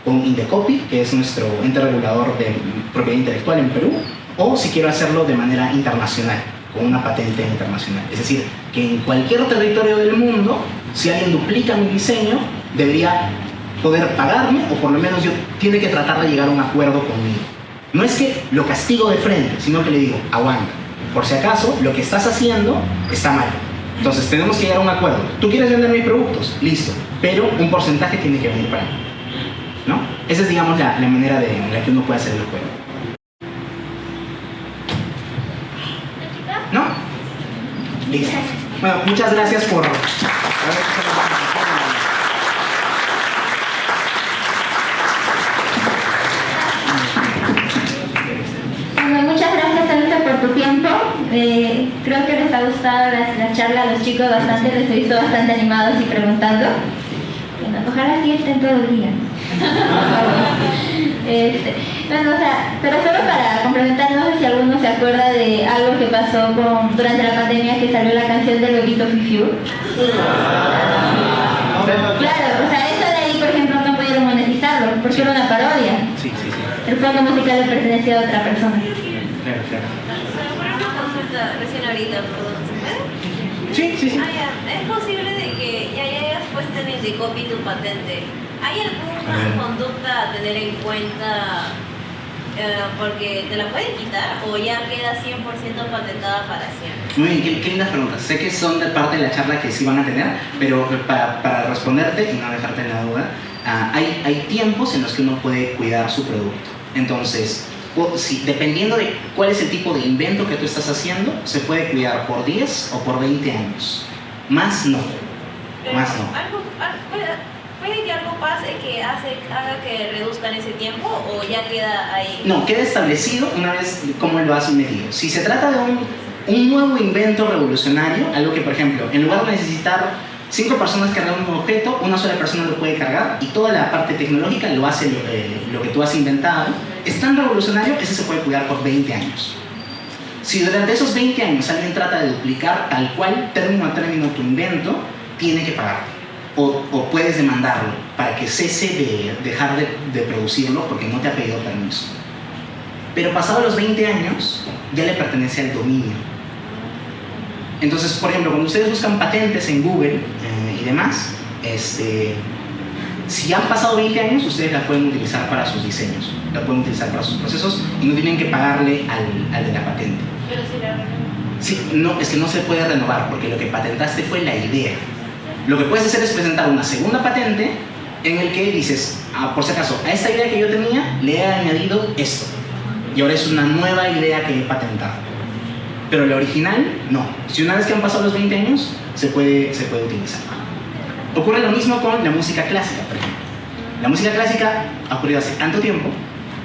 con Indecopy, que es nuestro ente regulador de propiedad intelectual en Perú, o si quiero hacerlo de manera internacional, con una patente internacional. Es decir, que en cualquier territorio del mundo, si alguien duplica mi diseño, debería poder pagarme, o por lo menos tiene que tratar de llegar a un acuerdo conmigo. No es que lo castigo de frente, sino que le digo, aguanta, por si acaso, lo que estás haciendo está mal. Entonces tenemos que llegar a un acuerdo. ¿Tú quieres vender mis productos? Listo, pero un porcentaje tiene que venir para mí, ¿no? Esa es, digamos, la manera en la que uno puede hacer el juego. ¿No? Listo. Bueno, muchas gracias por haber escuchado la presentación. Bueno, muchas gracias, Alisa, por tu tiempo. Creo que les ha gustado la charla a los chicos bastante, les he visto bastante animados y preguntando. Bueno, ojalá sí estén todo el día. Bueno, o sea, pero solo para complementar, no sé si alguno se acuerda de algo que pasó durante la pandemia, que salió la canción del Bebito Fifiu. Claro, o sea, eso de ahí, por ejemplo, no pudieron monetizarlo, porque era una parodia. Sí. El fondo musical le pertenecía a otra persona. Claro. Una consulta recién ahorita, perdón, ¿se puede? Sí. ¿Es posible de que ya hayas puesto en Indecopy tu patente? ¿Hay alguna conducta a tener en cuenta porque te la pueden quitar o ya queda 100% patentada para siempre? Muy bien, qué lindas preguntas. Sé que son de parte de la charla que sí van a tener, pero para responderte y no dejarte en la duda, hay tiempos en los que uno puede cuidar su producto. Entonces, dependiendo de cuál es el tipo de invento que tú estás haciendo, se puede cuidar por 10 o por 20 años. Más no. Pero Más no. ¿Puede que algo pase que haga que reduzcan ese tiempo o ya queda ahí? No, queda establecido una vez cómo lo has medido. Si se trata de un nuevo invento revolucionario, algo que, por ejemplo, en lugar de necesitar 5 personas cargando un objeto, una sola persona lo puede cargar y toda la parte tecnológica lo hace lo que tú has inventado, es tan revolucionario que ese se puede cuidar por 20 años. Si durante esos 20 años alguien trata de duplicar tal cual, término a término, tu invento, tiene que pagarte. O puedes demandarlo para que cese de dejar de producirlo porque no te ha pedido permiso. Pero pasados los 20 años, ya le pertenece al dominio. Entonces, por ejemplo, cuando ustedes buscan patentes en Google y demás, si han pasado 20 años, ustedes la pueden utilizar para sus diseños, la pueden utilizar para sus procesos y no tienen que pagarle al de la patente. Pero si la Sí, no, es que no se puede renovar porque lo que patentaste fue la idea. Lo que puedes hacer es presentar una segunda patente en el que dices, por si acaso, a esta idea que yo tenía le he añadido esto. Y ahora es una nueva idea que he patentado. Pero la original, no. Si una vez que han pasado los 20 años, se puede utilizar. Ocurre lo mismo con la música clásica, por ejemplo. La música clásica ha ocurrido hace tanto tiempo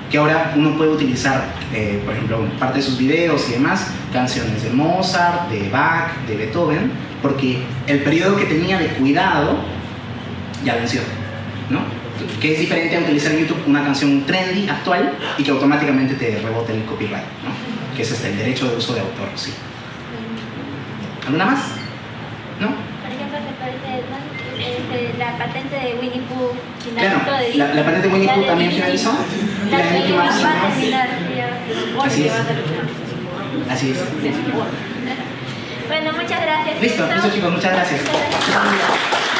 que ahora uno puede utilizar, por ejemplo, en parte de sus videos y demás, canciones de Mozart, de Bach, de Beethoven, porque el periodo que tenía de cuidado ya venció, ¿no? Que es diferente a utilizar en YouTube una canción trendy, actual, y que automáticamente te rebote el copyright, ¿no? Que es el derecho de uso de autor, sí. ¿Alguna más? ¿No? Por ejemplo, la patente de Winnie Pooh Claro, finalizó. la patente de Winnie Pooh también finalizó. Y la de Mickey Mouse. Va a terminar. Así es. Así es. Bueno, muchas gracias. Listo, chicos, muchas gracias. Muchas gracias.